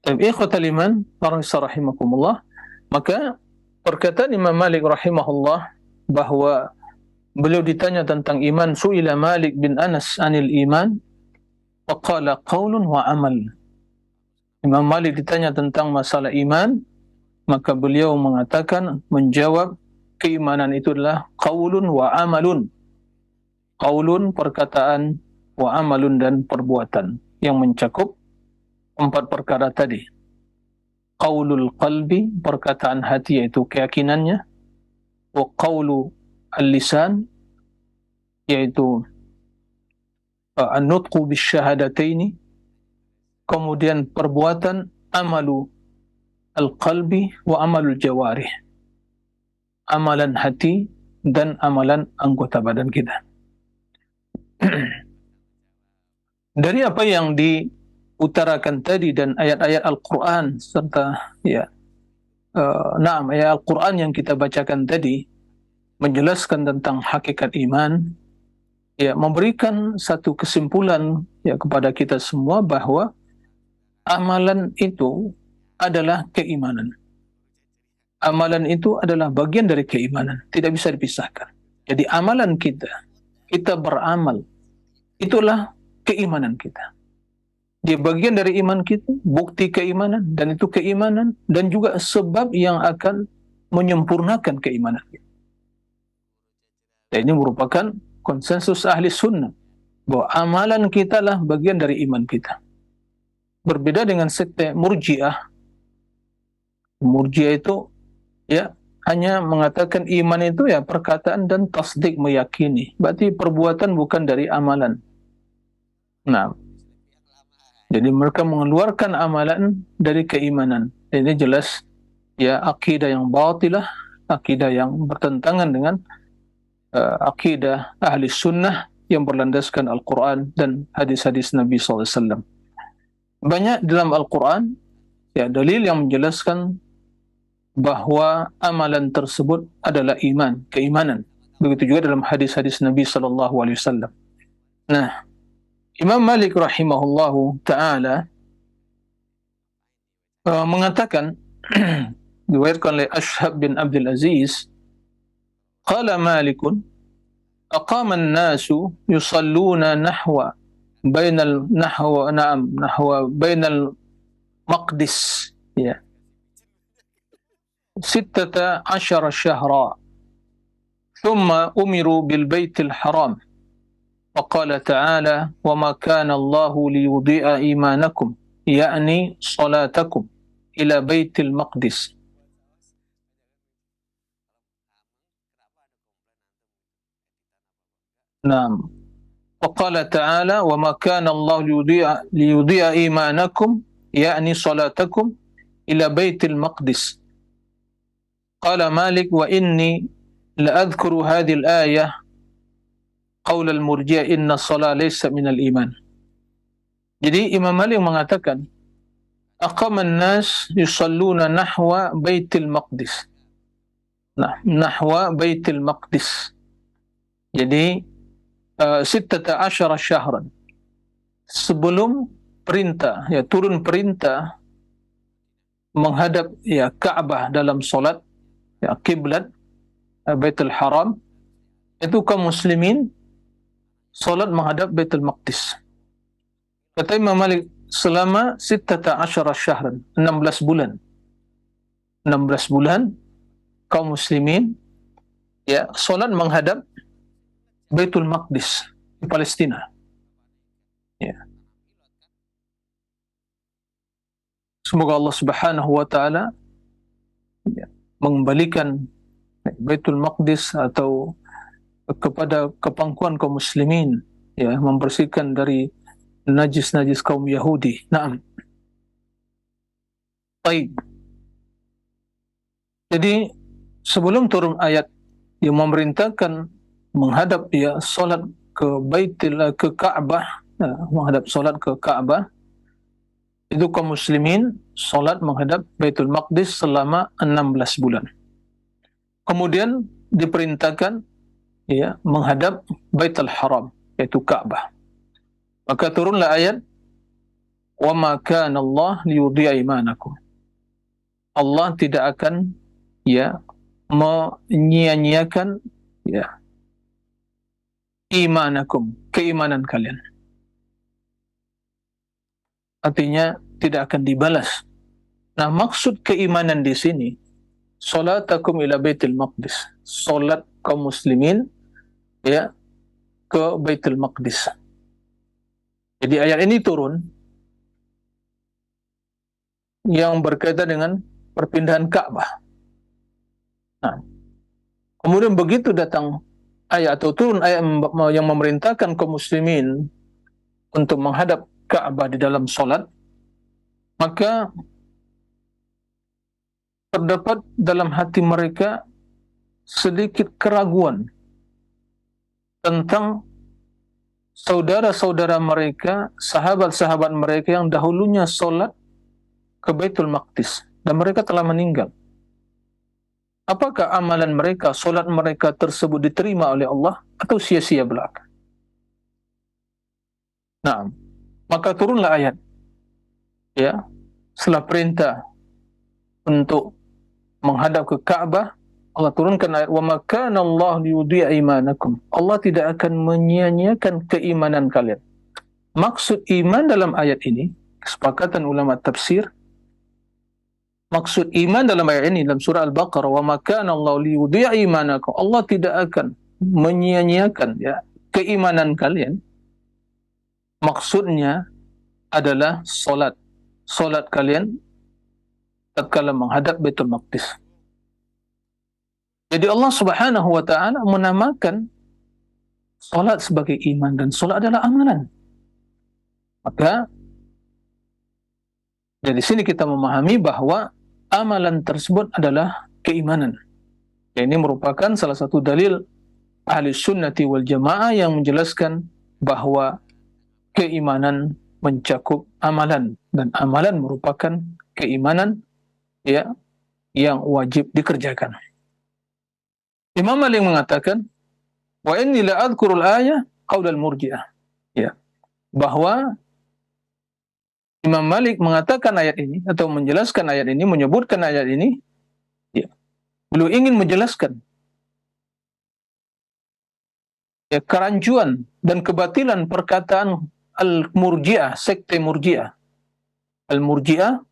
Dan ikhwatal iman, para rahimakumullah, maka perkataan Imam Malik rahimahullah bahwa beliau ditanya tentang iman, su'ila Malik bin Anas anil iman, faqala qaulun wa amal. Imam Malik ditanya tentang masalah iman, maka beliau mengatakan, menjawab, keimanan itu adalah qaulun wa amalun. Qaulun, perkataan, wa amalun, dan perbuatan, yang mencakup 4 perkara tadi. Qaulul qalbi, perkataan hati, yaitu keyakinannya. Wa qaulu al-lisan, yaitu an-nutqu bisyahadataini. Kemudian perbuatan, amalu al-qalbi wa amalul jawarih, amalan hati dan amalan anggota badan kita. Dari apa yang diutarakan tadi dan ayat-ayat Al-Quran serta, ya, ayat Al-Quran yang kita bacakan tadi menjelaskan tentang hakikat iman, ya, memberikan satu kesimpulan, ya, kepada kita semua bahwa amalan itu adalah keimanan. Amalan itu adalah bagian dari keimanan, tidak bisa dipisahkan. Jadi amalan kita beramal, itulah keimanan kita. Dia bagian dari iman kita, bukti keimanan, dan itu keimanan, dan juga sebab yang akan menyempurnakan keimanan kita. Dan ini merupakan konsensus ahli sunnah, bahwa amalan kita lah bagian dari iman kita. Berbeda dengan sekte Murji'ah, Murji'ah itu ya hanya mengatakan iman itu ya perkataan dan tasdik, meyakini. Berarti perbuatan bukan dari amalan. Nah, jadi mereka mengeluarkan amalan dari keimanan. Ini jelas ya akidah yang batilah, akidah yang bertentangan dengan akidah ahli sunnah yang berlandaskan Al-Quran dan hadis-hadis Nabi SAW. Banyak dalam Al-Quran ya dalil yang menjelaskan bahwa amalan tersebut adalah iman, keimanan. Begitu juga dalam hadis-hadis Nabi SAW. Nah, Imam Malik rahimahullahu ta'ala mengatakan, diriwayatkan oleh Ashhab bin Abdul Aziz, qala Malikun, aqama an-nasu yusalluna nahwa bainal bainal maqdis ya 16 syahra thumma umiru bil baitil haram wa qala ta'ala wa ma kana Allahu liyudhi'a imanakum ya'ni salatakum ila baitil maqdis. Naam. Wa qala ta'ala wa ma kana Allahu liyudhi'a imanakum ya'ni salatakum ila baitil maqdis. Qala Malik wa inni la adhkuru hadhihi al-ayah qaul al-murji'ah inna as-salata laysa min al-iman. Jadi Imam Malik mengatakan aqama an-nas yusalluna nahwa baitil maqdis. Nah, nahwa baitil maqdis. Jadi 16 syahran sebelum perintah ya turun perintah menghadap ya Ka'bah dalam solat ya kiblat Baitul Haram, itu kaum muslimin solat menghadap Baitul Maqdis. Kata Imam Malik selama 16 syahran, 16 bulan. 16 bulan kaum muslimin ya solat menghadap Baitul Maqdis di Palestina. Ya. Semoga Allah Subhanahu wa taala ya, mengembalikan Baitul Maqdis atau kepada kepangkuan kaum muslimin, ya, membersihkan dari najis-najis kaum Yahudi. Naam. Baik. Jadi sebelum turun ayat yang memerintahkan menghadap ya salat ke Ka'bah, menghadap salat ke Ka'bah, itu kaum muslimin salat menghadap Baitul Maqdis selama 16 bulan. Kemudian diperintahkan ya menghadap Baitul Haram, yaitu Ka'bah. Maka turunlah ayat wa ma kana Allah liyudhi'a imanakum. Allah tidak akan ya menyia-nyiakan ya imanakum, keimanan kalian. Artinya tidak akan dibalas. Nah, maksud keimanan di sini salatakum ila Baitul Maqdis, salat kaum muslimin ya ke Baitul Maqdis. Jadi ayat ini turun yang berkaitan dengan perpindahan Ka'bah. Nah, kemudian begitu datang ayat atau turun ayat yang memerintahkan kaum muslimin untuk menghadap Ka'bah di dalam solat, maka terdapat dalam hati mereka sedikit keraguan tentang saudara-saudara mereka, sahabat-sahabat mereka yang dahulunya solat ke Baitul Maqdis dan mereka telah meninggal. Apakah amalan mereka, solat mereka tersebut diterima oleh Allah atau sia-sia belaka? Nah, maka turunlah ayat ya setelah perintah untuk menghadap ke Ka'bah, Allah turunkan ayat wa ma kana Allah liyudhi'a imanakum. Allah tidak akan menyia-nyiakan keimanan kalian. Maksud iman dalam ayat ini, kesepakatan ulama tafsir, maksud iman dalam ayat ini dalam surah Al-Baqarah wa ma kana Allah liyudhi'a imanakum. Allah tidak akan menyia-nyiakan ya keimanan kalian. Maksudnya adalah salat. Salat kalian tatkala menghadap Baitul Maqdis. Jadi Allah Subhanahu wa taala menamakan salat sebagai iman dan salat adalah amalan. Maka dari sini kita memahami bahwa amalan tersebut adalah keimanan. Ini merupakan salah satu dalil ahli sunnati wal jamaah yang menjelaskan bahwa keimanan mencakup amalan dan amalan merupakan keimanan ya yang wajib dikerjakan. Imam Malik mengatakan, wa inni la adhkurul ayah qaulal murji'ah. Ya, bahwa Imam Malik mengatakan ayat ini atau menjelaskan ayat ini, menyebutkan ayat ini, ya, beliau ingin menjelaskan ya, kerancuan dan kebatilan perkataan al-murji'ah, sekte murji'ah. Al-murji'ah,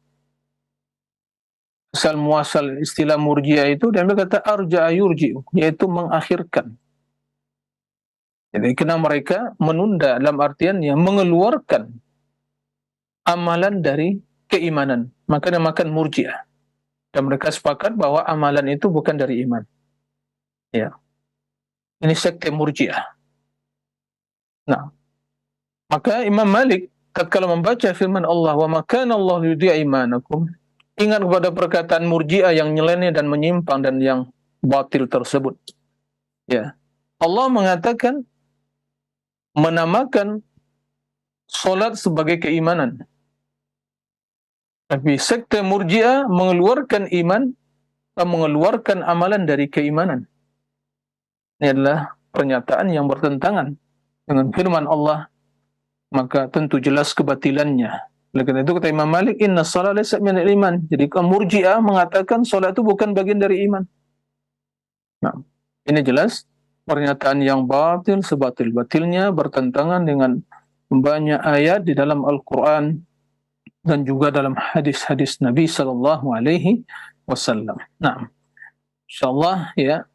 asal muasal istilah murji'ah itu, dan dia kata arja'a yurji'u, yaitu mengakhirkan. Jadi karena mereka menunda dalam artian yang mengeluarkan amalan dari keimanan, maka dinamakan murji'ah. Dan mereka sepakat bahwa amalan itu bukan dari iman. Ya. Ini sekte murji'ah. Nah, maka Imam Malik tatkala membaca firman Allah, wa ma kana Allah yudhi'a imanakum, ingat kepada perkataan murji'ah yang nyeleneh dan menyimpang dan yang batil tersebut. Ya. Allah mengatakan, menamakan solat sebagai keimanan. Tapi sekte murji'ah mengeluarkan iman, mengeluarkan amalan dari keimanan. Ini adalah pernyataan yang bertentangan dengan firman Allah, maka tentu jelas kebatilannya. Oleh karena itu kata Imam Malik, inna shalah laysa minal iman. Jadi murji'ah mengatakan solat itu bukan bagian dari iman. Nah, ini jelas pernyataan yang batil sebatil-batilnya, bertentangan dengan banyak ayat di dalam Al-Quran dan juga dalam hadis-hadis Nabi sallallahu alaihi wasallam. Nah, insyaallah ya,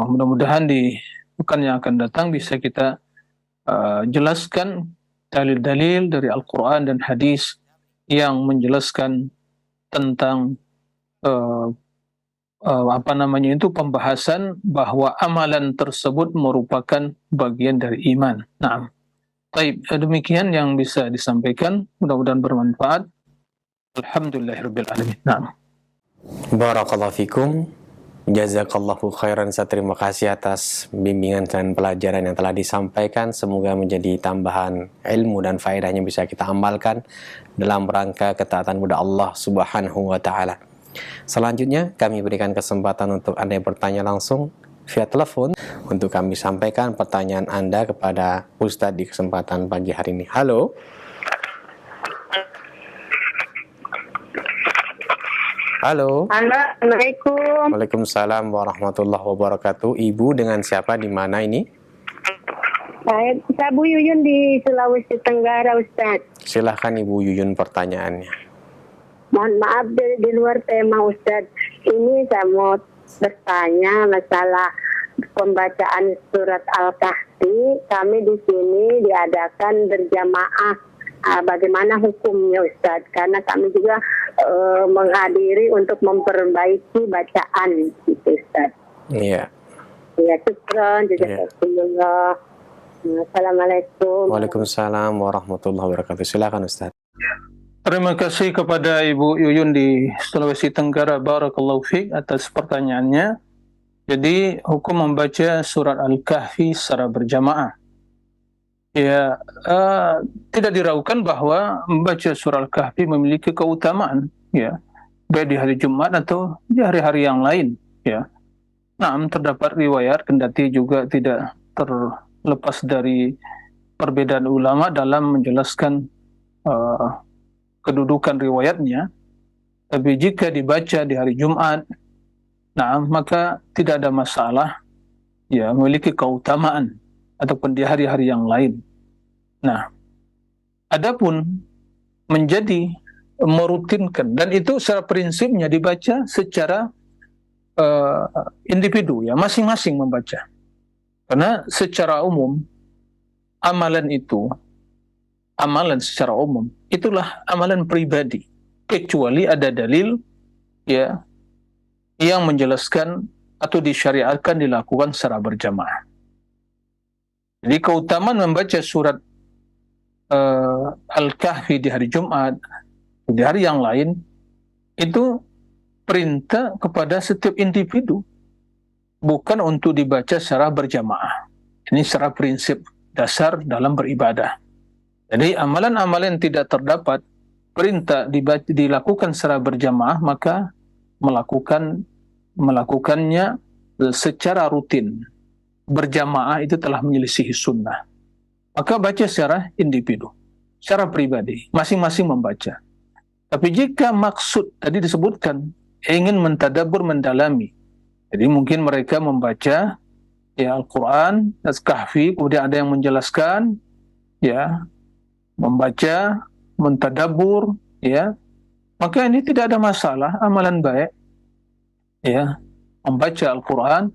mudah-mudahan di pekan yang akan datang bisa kita jelaskan dalil-dalil dari Al-Quran dan hadis yang menjelaskan tentang pembahasan bahwa amalan tersebut merupakan bagian dari iman. Nah, baik, demikian yang bisa disampaikan, mudah-mudahan bermanfaat. Alhamdulillahirabbil alamin. Nah. Barakallahu fikum. Jazakallahu khairan. Saya terima kasih atas bimbingan dan pelajaran yang telah disampaikan. Semoga menjadi tambahan ilmu dan faedahnya bisa kita amalkan dalam rangka ketaatan kepada Allah Subhanahu wa taala. Selanjutnya kami berikan kesempatan untuk Anda yang bertanya langsung via telepon untuk kami sampaikan pertanyaan Anda kepada Ustadz di kesempatan pagi hari ini. Halo. Halo. Assalamualaikum. Waalaikumsalam warahmatullahi wabarakatuh. Ibu dengan siapa, di mana ini? Saya Bu Yuyun di Sulawesi Tenggara, Ustaz. Silahkan Ibu Yuyun pertanyaannya. Mohon maaf di luar tema, Ustaz. Ini saya mau bertanya masalah pembacaan surat Al-Kahfi. Kami di sini diadakan berjamaah. Bagaimana hukumnya, Ustaz? Karena kami juga menghadiri untuk memperbaiki bacaan, gitu, Ustaz. Iya. Ya, syukran. Jazakallah. Assalamualaikum. Waalaikumsalam warahmatullahi wabarakatuh. Silakan Ustaz. Terima kasih kepada Ibu Yuyun di Sulawesi Tenggara, barakallahu fiik, atas pertanyaannya. Jadi, hukum membaca surat Al-Kahfi secara berjamaah. Ya, tidak diragukan bahwa membaca surah Al-Kahfi memiliki keutamaan, ya, baik di hari Jumat atau di hari-hari yang lain, ya. Nah, terdapat riwayat, kendati juga tidak terlepas dari perbedaan ulama dalam menjelaskan kedudukan riwayatnya. Tapi jika dibaca di hari Jumat, nah, maka tidak ada masalah, ya, memiliki keutamaan ataupun di hari-hari yang lain. Nah, adapun menjadi merutinkan, dan itu secara prinsipnya dibaca secara individu, ya, masing-masing membaca. Karena secara umum amalan itu, amalan secara umum itulah amalan pribadi, kecuali ada dalil ya yang menjelaskan atau disyariatkan dilakukan secara berjamaah. Jadi keutamaan membaca surat Al-Kahfi di hari Jumat, di hari yang lain, itu perintah kepada setiap individu, bukan untuk dibaca secara berjamaah. Ini secara prinsip dasar dalam beribadah. Jadi amalan-amalan tidak terdapat perintah dilakukan secara berjamaah, maka melakukannya secara rutin berjamaah itu telah menyelisihi sunnah. Maka baca secara individu, secara pribadi, masing-masing membaca. Tapi jika maksud tadi disebutkan ingin mentadabbur, mendalami, jadi mungkin mereka membaca ya Al-Quran, Al-Kahfi, kemudian ada yang menjelaskan, ya, membaca, mentadabbur, ya, maka ini tidak ada masalah, amalan baik, ya, membaca Al-Quran,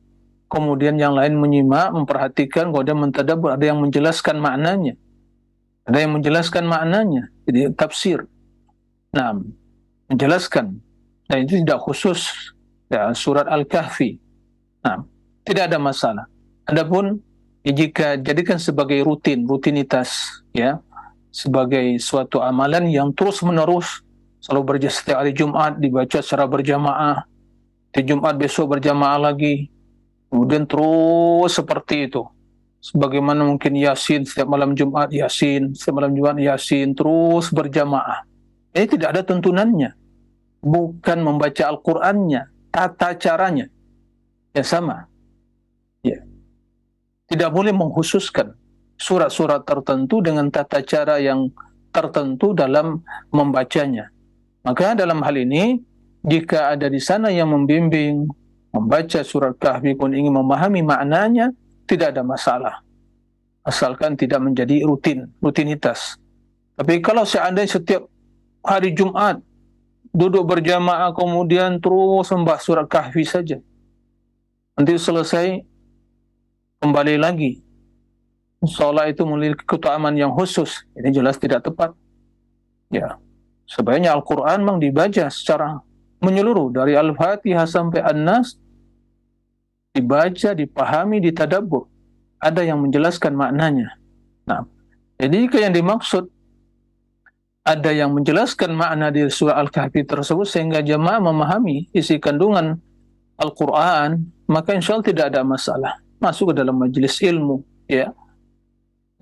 kemudian yang lain menyimak, memperhatikan, kemudian mentadabbur, ada yang menjelaskan maknanya, jadi tafsir, nah, menjelaskan, dan itu tidak khusus ya, surat Al-Kahfi, nah, tidak ada masalah. Adapun jika jadikan sebagai rutinitas, ya, sebagai suatu amalan yang terus-menerus selalu berjamaah, setiap hari Jumat dibaca secara berjamaah, di Jumat besok berjamaah lagi, kemudian terus seperti itu. Sebagaimana mungkin Yasin, setiap malam Jumat Yasin, setiap malam Jumat Yasin, terus berjamaah. Ini tidak ada tuntunannya. Bukan membaca Al-Qur'annya, tata caranya. Ya sama. Ya. Tidak boleh mengkhususkan surat-surat tertentu dengan tata cara yang tertentu dalam membacanya. Maka dalam hal ini, jika ada di sana yang membimbing, membaca surat Kahfi pun ingin memahami maknanya, tidak ada masalah. Asalkan tidak menjadi rutinitas. Tapi kalau seandainya setiap hari Jumat, duduk berjamaah kemudian terus membahas surat Kahfi saja, nanti selesai, kembali lagi. Seolah itu memiliki keutamaan yang khusus. Ini jelas tidak tepat. Ya, sebaiknya Al-Quran memang dibaca secara menyeluruh dari Al-Fatihah sampai An-Nas, dibaca, dipahami, ditadabbur. Ada yang menjelaskan maknanya. Nah, jadi jika yang dimaksud ada yang menjelaskan makna di surah Al-Kahfi tersebut sehingga jemaah memahami isi kandungan Al-Quran, maka insya Allah tidak ada masalah. Masuk ke dalam majelis ilmu, ya.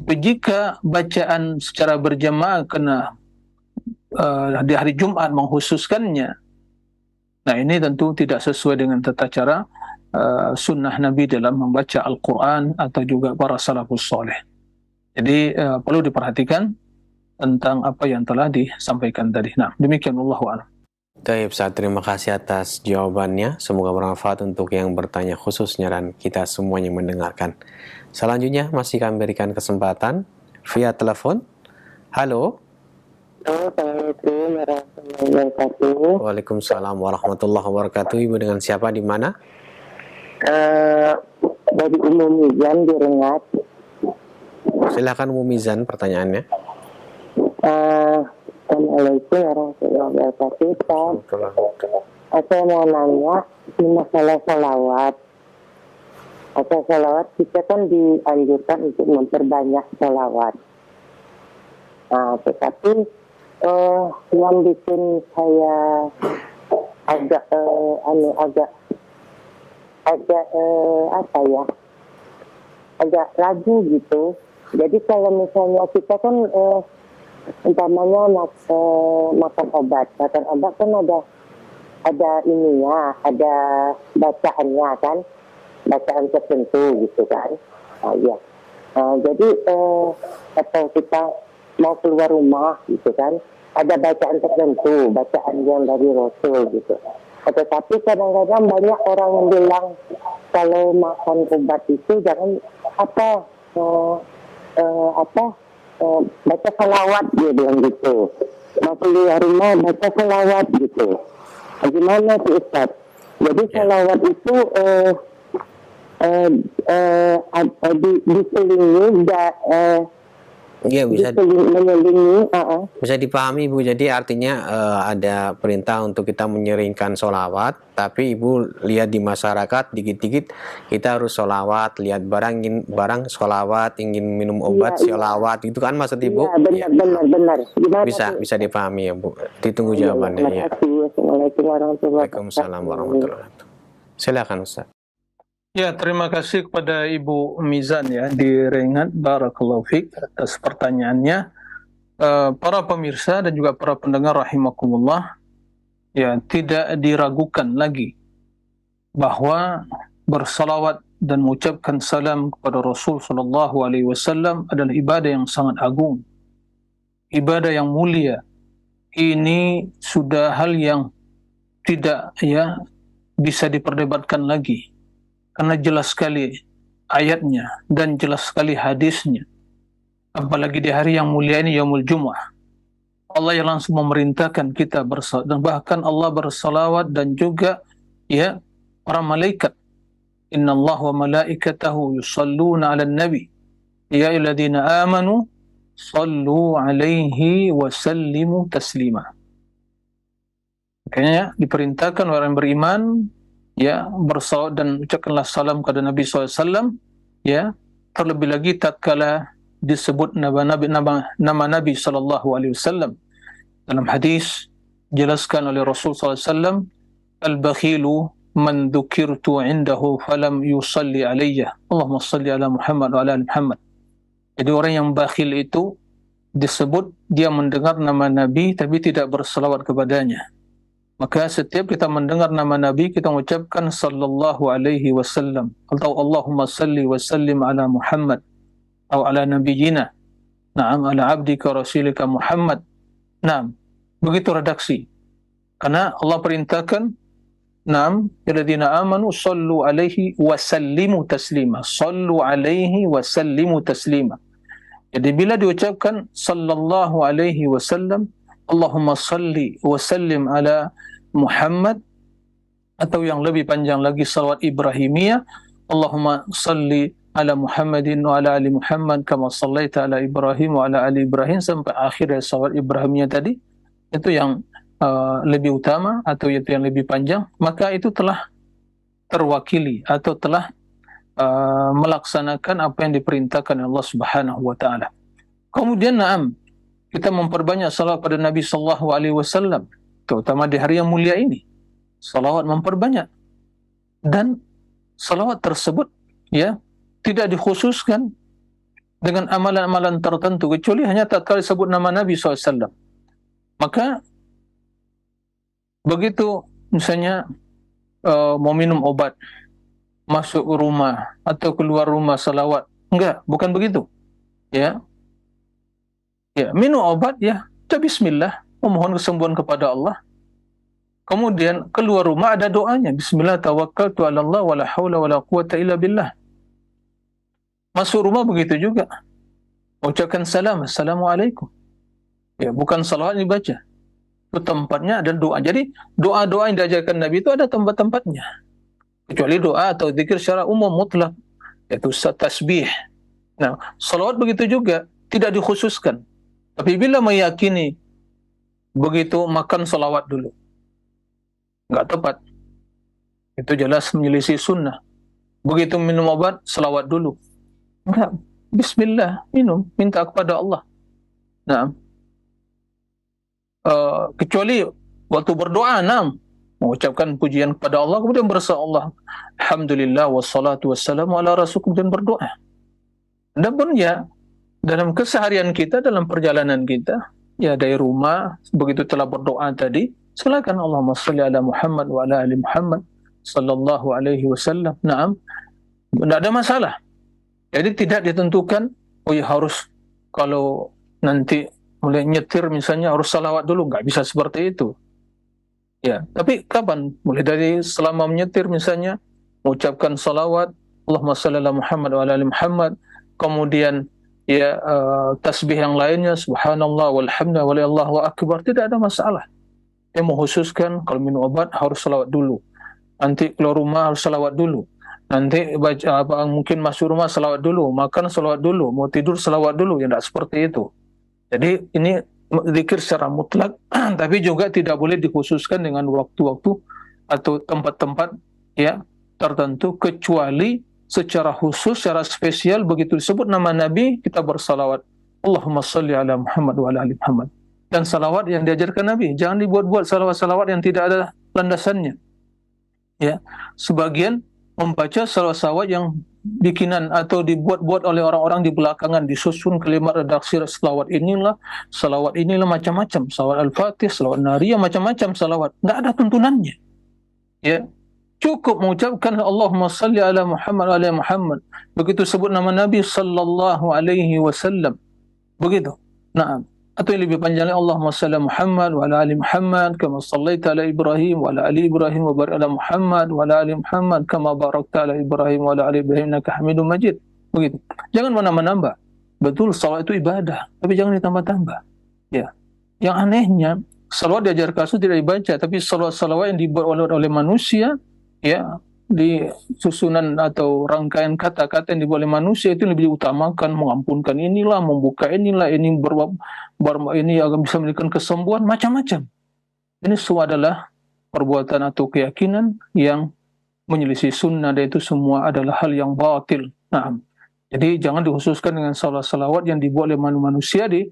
Tapi jika bacaan secara berjamaah kena di hari Jumat mengkhususkannya, nah ini tentu tidak sesuai dengan tata cara sunnah Nabi dalam membaca Al-Quran atau juga para salafus soleh. Jadi perlu diperhatikan tentang apa yang telah disampaikan tadi. Nah, demikian Allahu a'lam. Baik, Ustaz, terima kasih atas jawabannya. Semoga bermanfaat untuk yang bertanya khususnya dan kita semuanya yang mendengarkan. Selanjutnya masih kami berikan kesempatan via telepon. Halo. Assalamualaikum warahmatullahi wabarakatuh. Waalaikumsalam warahmatullahi wabarakatuh. Ibu dengan siapa, di mana? Dari Umum Mizan di Rengat. Silakan Umum Mizan, pertanyaannya. Assalamualaikum warahmatullahi wabarakatuh. Saya mau nanya di masalah salawat. Atau salawat kita kan dianjurkan untuk memperbanyak salawat. Nah, tetapi yang bikin saya agak agak ragu gitu. Jadi kalau misalnya kita kan umpamanya makan obat kan ada ininya, ada bacaannya kan, bacaan tertentu gitu kan. Iya. Jadi atau kita mau keluar rumah gitu kan, ada bacaan tertentu, bacaan yang dari Rasul gitu. Tetapi kadang-kadang banyak orang yang bilang kalau makan obat itu jangan baca salawat, dia bilang gitu. Mau keluar rumah baca salawat gitu. Gimana tuh Ustaz? Jadi salawat itu diselingi Iya, bisa menyelingi. bisa dipahami Ibu. Jadi artinya ada perintah untuk kita menyeringkan sholawat, tapi Ibu lihat di masyarakat dikit-dikit kita harus sholawat, lihat barang sholawat, ingin minum obat sholawat, itu kan maksud Ibu? Iya, benar. Gimana Bisa dipahami ya Bu. Ditunggu jawabannya ya. Assalamualaikum warahmatullahi wabarakatuh. Waalaikumsalam warahmatullahi wabarakatuh. Silakan Ustaz. Ya, terima kasih kepada Ibu Mizan ya di Rengat. Barakallahu fiik atas pertanyaannya. Para pemirsa dan juga para pendengar rahimakumullah, ya tidak diragukan lagi bahwa bersalawat dan mengucapkan salam kepada Rasul sallallahu alaihi wasallam adalah ibadah yang sangat agung, ibadah yang mulia. Ini sudah hal yang tidak bisa diperdebatkan lagi, karena jelas sekali ayatnya dan jelas sekali hadisnya. Apalagi di hari yang mulia ini, Yaumul Jumu'ah, Allah yang langsung memerintahkan kita bersalawat, dan bahkan Allah bersalawat dan juga para malaikat. Inna Allah wa malaikatahu yusalluna ala nabi ya ayyuhalladzina amanu sallu alaihi wa sallimu taslima. Makanya diperintahkan orang beriman bersalawat dan ucapkanlah salam kepada Nabi SAW, terlebih lagi tatkala disebut nama Nabi sallallahu alaihi wasallam. Dalam hadis jelaskan oleh Rasul sallallahu alaihi wasallam, al-bakhilu man dzukirtu indahu falam yusalli alayya. Allahumma salli ala Muhammad wa ala ali Muhammad. Jadi orang yang bakhil itu disebut dia mendengar nama Nabi tapi tidak bersalawat kepadanya. Maka setiap kita mendengar nama Nabi, kita mengucapkan sallallahu alaihi wasallam atau Allahumma salli wa sallim ala Muhammad atau ala nabiyyina, na'am, ala abdika rasulika Muhammad. Na'am, begitu redaksi. Karena Allah perintahkan, na'am, alladzina amanu sallu alaihi wa sallimu taslima. Sallu alaihi wa sallimu taslima. Jadi bila diucapkan sallallahu alaihi wasallam, Allahumma salli wa sallim ala Muhammad, atau yang lebih panjang lagi salawat Ibrahimiyah, Allahumma salli ala Muhammadin wa ala ali Muhammad kama sallaita ala Ibrahim wa ala ali Ibrahim, sampai akhir dari salawat Ibrahimiyah tadi, itu yang lebih utama atau itu yang lebih panjang, maka itu telah terwakili atau telah melaksanakan apa yang diperintahkan Allah Subhanahu wa taala. Kemudian na'am, kita memperbanyak salawat pada Nabi sallallahu alaihi wasallam, terutama di hari yang mulia ini. Salawat memperbanyak, dan salawat tersebut tidak dikhususkan dengan amalan-amalan tertentu, kecuali hanya tatkala disebut nama Nabi SAW. Maka begitu misalnya mau minum obat, masuk rumah atau keluar rumah salawat, bukan begitu. Minum obat, baca bismillah, memohon kesembuhan kepada Allah. Kemudian keluar rumah ada doanya, bismillah tawakkaltu 'ala Allah wala haula wala quwata illa billah. Masuk rumah begitu juga, ucapkan salam, assalamualaikum. Bukan salawat dibaca. Itu tempatnya adalah doa. Jadi doa-doa yang diajarkan Nabi itu ada tempat-tempatnya. Kecuali doa atau zikir secara umum mutlak, yaitu tasbih. Nah, salawat begitu juga, tidak dikhususkan. Tapi bila meyakini begitu makan salawat dulu, nggak tepat. Itu jelas menyelisih sunnah. Begitu minum obat, salawat dulu. Enggak, bismillah, minum, minta kepada Allah. Nah, kecuali waktu berdoa, mengucapkan pujian kepada Allah, kemudian bersalawat, alhamdulillah wassalatu wassalamu ala rasul, kemudian berdoa. Adapun dalam keseharian kita, dalam perjalanan kita, dari rumah, begitu telah berdoa tadi, silakan Allahumma shalli ala Muhammad wa ala ali Muhammad sallallahu alaihi wasallam. Naam, tidak ada masalah. Jadi tidak ditentukan, harus kalau nanti mulai nyetir misalnya harus salawat dulu, nggak bisa seperti itu. Tapi kapan? Mulai dari selama menyetir misalnya, mengucapkan salawat, Allahumma shalli ala Muhammad wa ala ali Muhammad, kemudian tasbih yang lainnya, subhanallah walhamdulillah walillahu akbar, tidak ada masalah. Dia mengkhususkan kalau minum obat harus salawat dulu, nanti keluar rumah harus salawat dulu, Nanti baca apa, mungkin masuk rumah selawat dulu, makan selawat dulu, mau tidur selawat dulu, ya tidak seperti itu. Jadi ini zikir secara mutlak, tapi juga tidak boleh dikhususkan dengan waktu-waktu atau tempat-tempat ya tertentu, kecuali secara khusus, secara spesial begitu disebut nama Nabi kita bersalawat. Allahumma salli ala Muhammad wa ala ali Muhammad. Dan salawat yang diajarkan Nabi, jangan dibuat-buat salawat-salawat yang tidak ada landasannya. Ya, sebagian membaca salawat-salawat yang bikinan atau dibuat-buat oleh orang-orang di belakangan, disusun kalimat redaksi salawat inilah macam-macam, salawat Al-Fatih, salawat Nariyah, macam-macam salawat. Tidak ada tuntunannya. Ya, cukup mengucapkan Allahumma salli ala Muhammad wa ala Muhammad. Begitu sebut nama Nabi sallallahu alaihi wasallam. Begitu. Naam. Atau yang lebih panjangnya Allahumma salli ala Muhammad wa ala ali Muhammad kama sallaita ala Ibrahim wa ala ali Ibrahim wa barik ala Muhammad wa ala ali Muhammad kama barakta ala Ibrahim wa ala ali Ibrahim innaka Hamidum Majid. Begitu. Jangan menambah-nambah. Betul, salawat itu ibadah, tapi jangan ditambah-tambah. Ya. Yang anehnya, salawat diajarkan Rasul tidak dibaca, tapi salawat-salawat yang dibuat oleh manusia, ya, di susunan atau rangkaian kata-kata yang dibuat oleh manusia itu lebih diutamakan, mengampunkan inilah, membuka inilah, ini ini akan bisa memberikan kesembuhan, macam-macam. Ini semua adalah perbuatan atau keyakinan yang menyelisih sunnah, dan itu semua adalah hal yang batil. Nah, jadi jangan dikhususkan dengan salawat-salawat yang dibuat oleh manusia di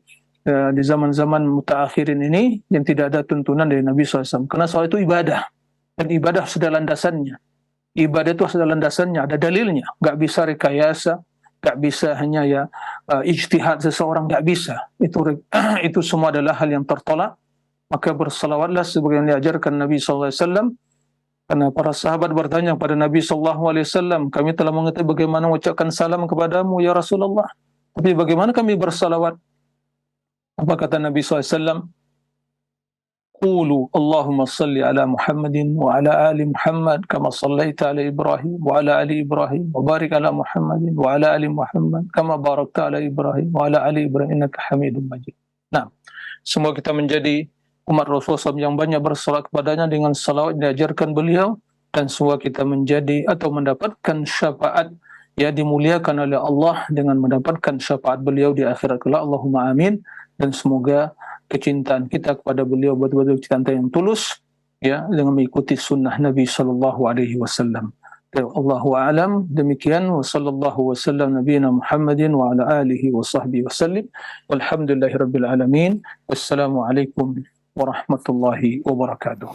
zaman-zaman mutaakhirin ini yang tidak ada tuntunan dari Nabi SAW. Karena salawat itu ibadah, dan ibadah sudah landasannya. Ibadah itu sudah landasannya, ada dalilnya. Nggak bisa rekayasa, nggak bisa hanya ya ijtihad seseorang, nggak bisa. Itu semua adalah hal yang tertolak. Maka bersalawatlah sebagaimana diajarkan Nabi SAW. Karena para sahabat bertanya kepada Nabi SAW, kami telah mengetahui bagaimana mengucapkan salam kepadamu ya Rasulullah, tapi bagaimana kami bersalawat? Apa kata Nabi SAW? Qulu Allahumma salli ala Muhammadin wa ala ali Muhammad kama sallaita ala Ibrahim wa ala ali Ibrahim wa barik ala Muhammadin wa ala ali Muhammad kama barakta ala Ibrahim wa ala ali Ibrahim innaka Hamidum Majid. Nah, semua kita menjadi umat Rasulullah SAW yang banyak bersalat kepadanya dengan salawat yang diajarkan beliau, dan semua kita menjadi atau mendapatkan syafaat, ya, dimuliakan oleh Allah dengan mendapatkan syafaat beliau di akhirat kelak. Allahumma amin. Dan semoga kecintaan kita kepada beliau betul-betul cinta yang tulus, ya, dengan mengikuti sunnah Nabi sallallahu alaihi wasallam. Allahu a'lam. Demikian, wa sallallahu wasallam nabiyina Muhammadin wa ala alihi wa sahbihi wasallim. Walhamdulillahirabbil alamin. Wassalamu alaikum warahmatullahi wabarakatuh.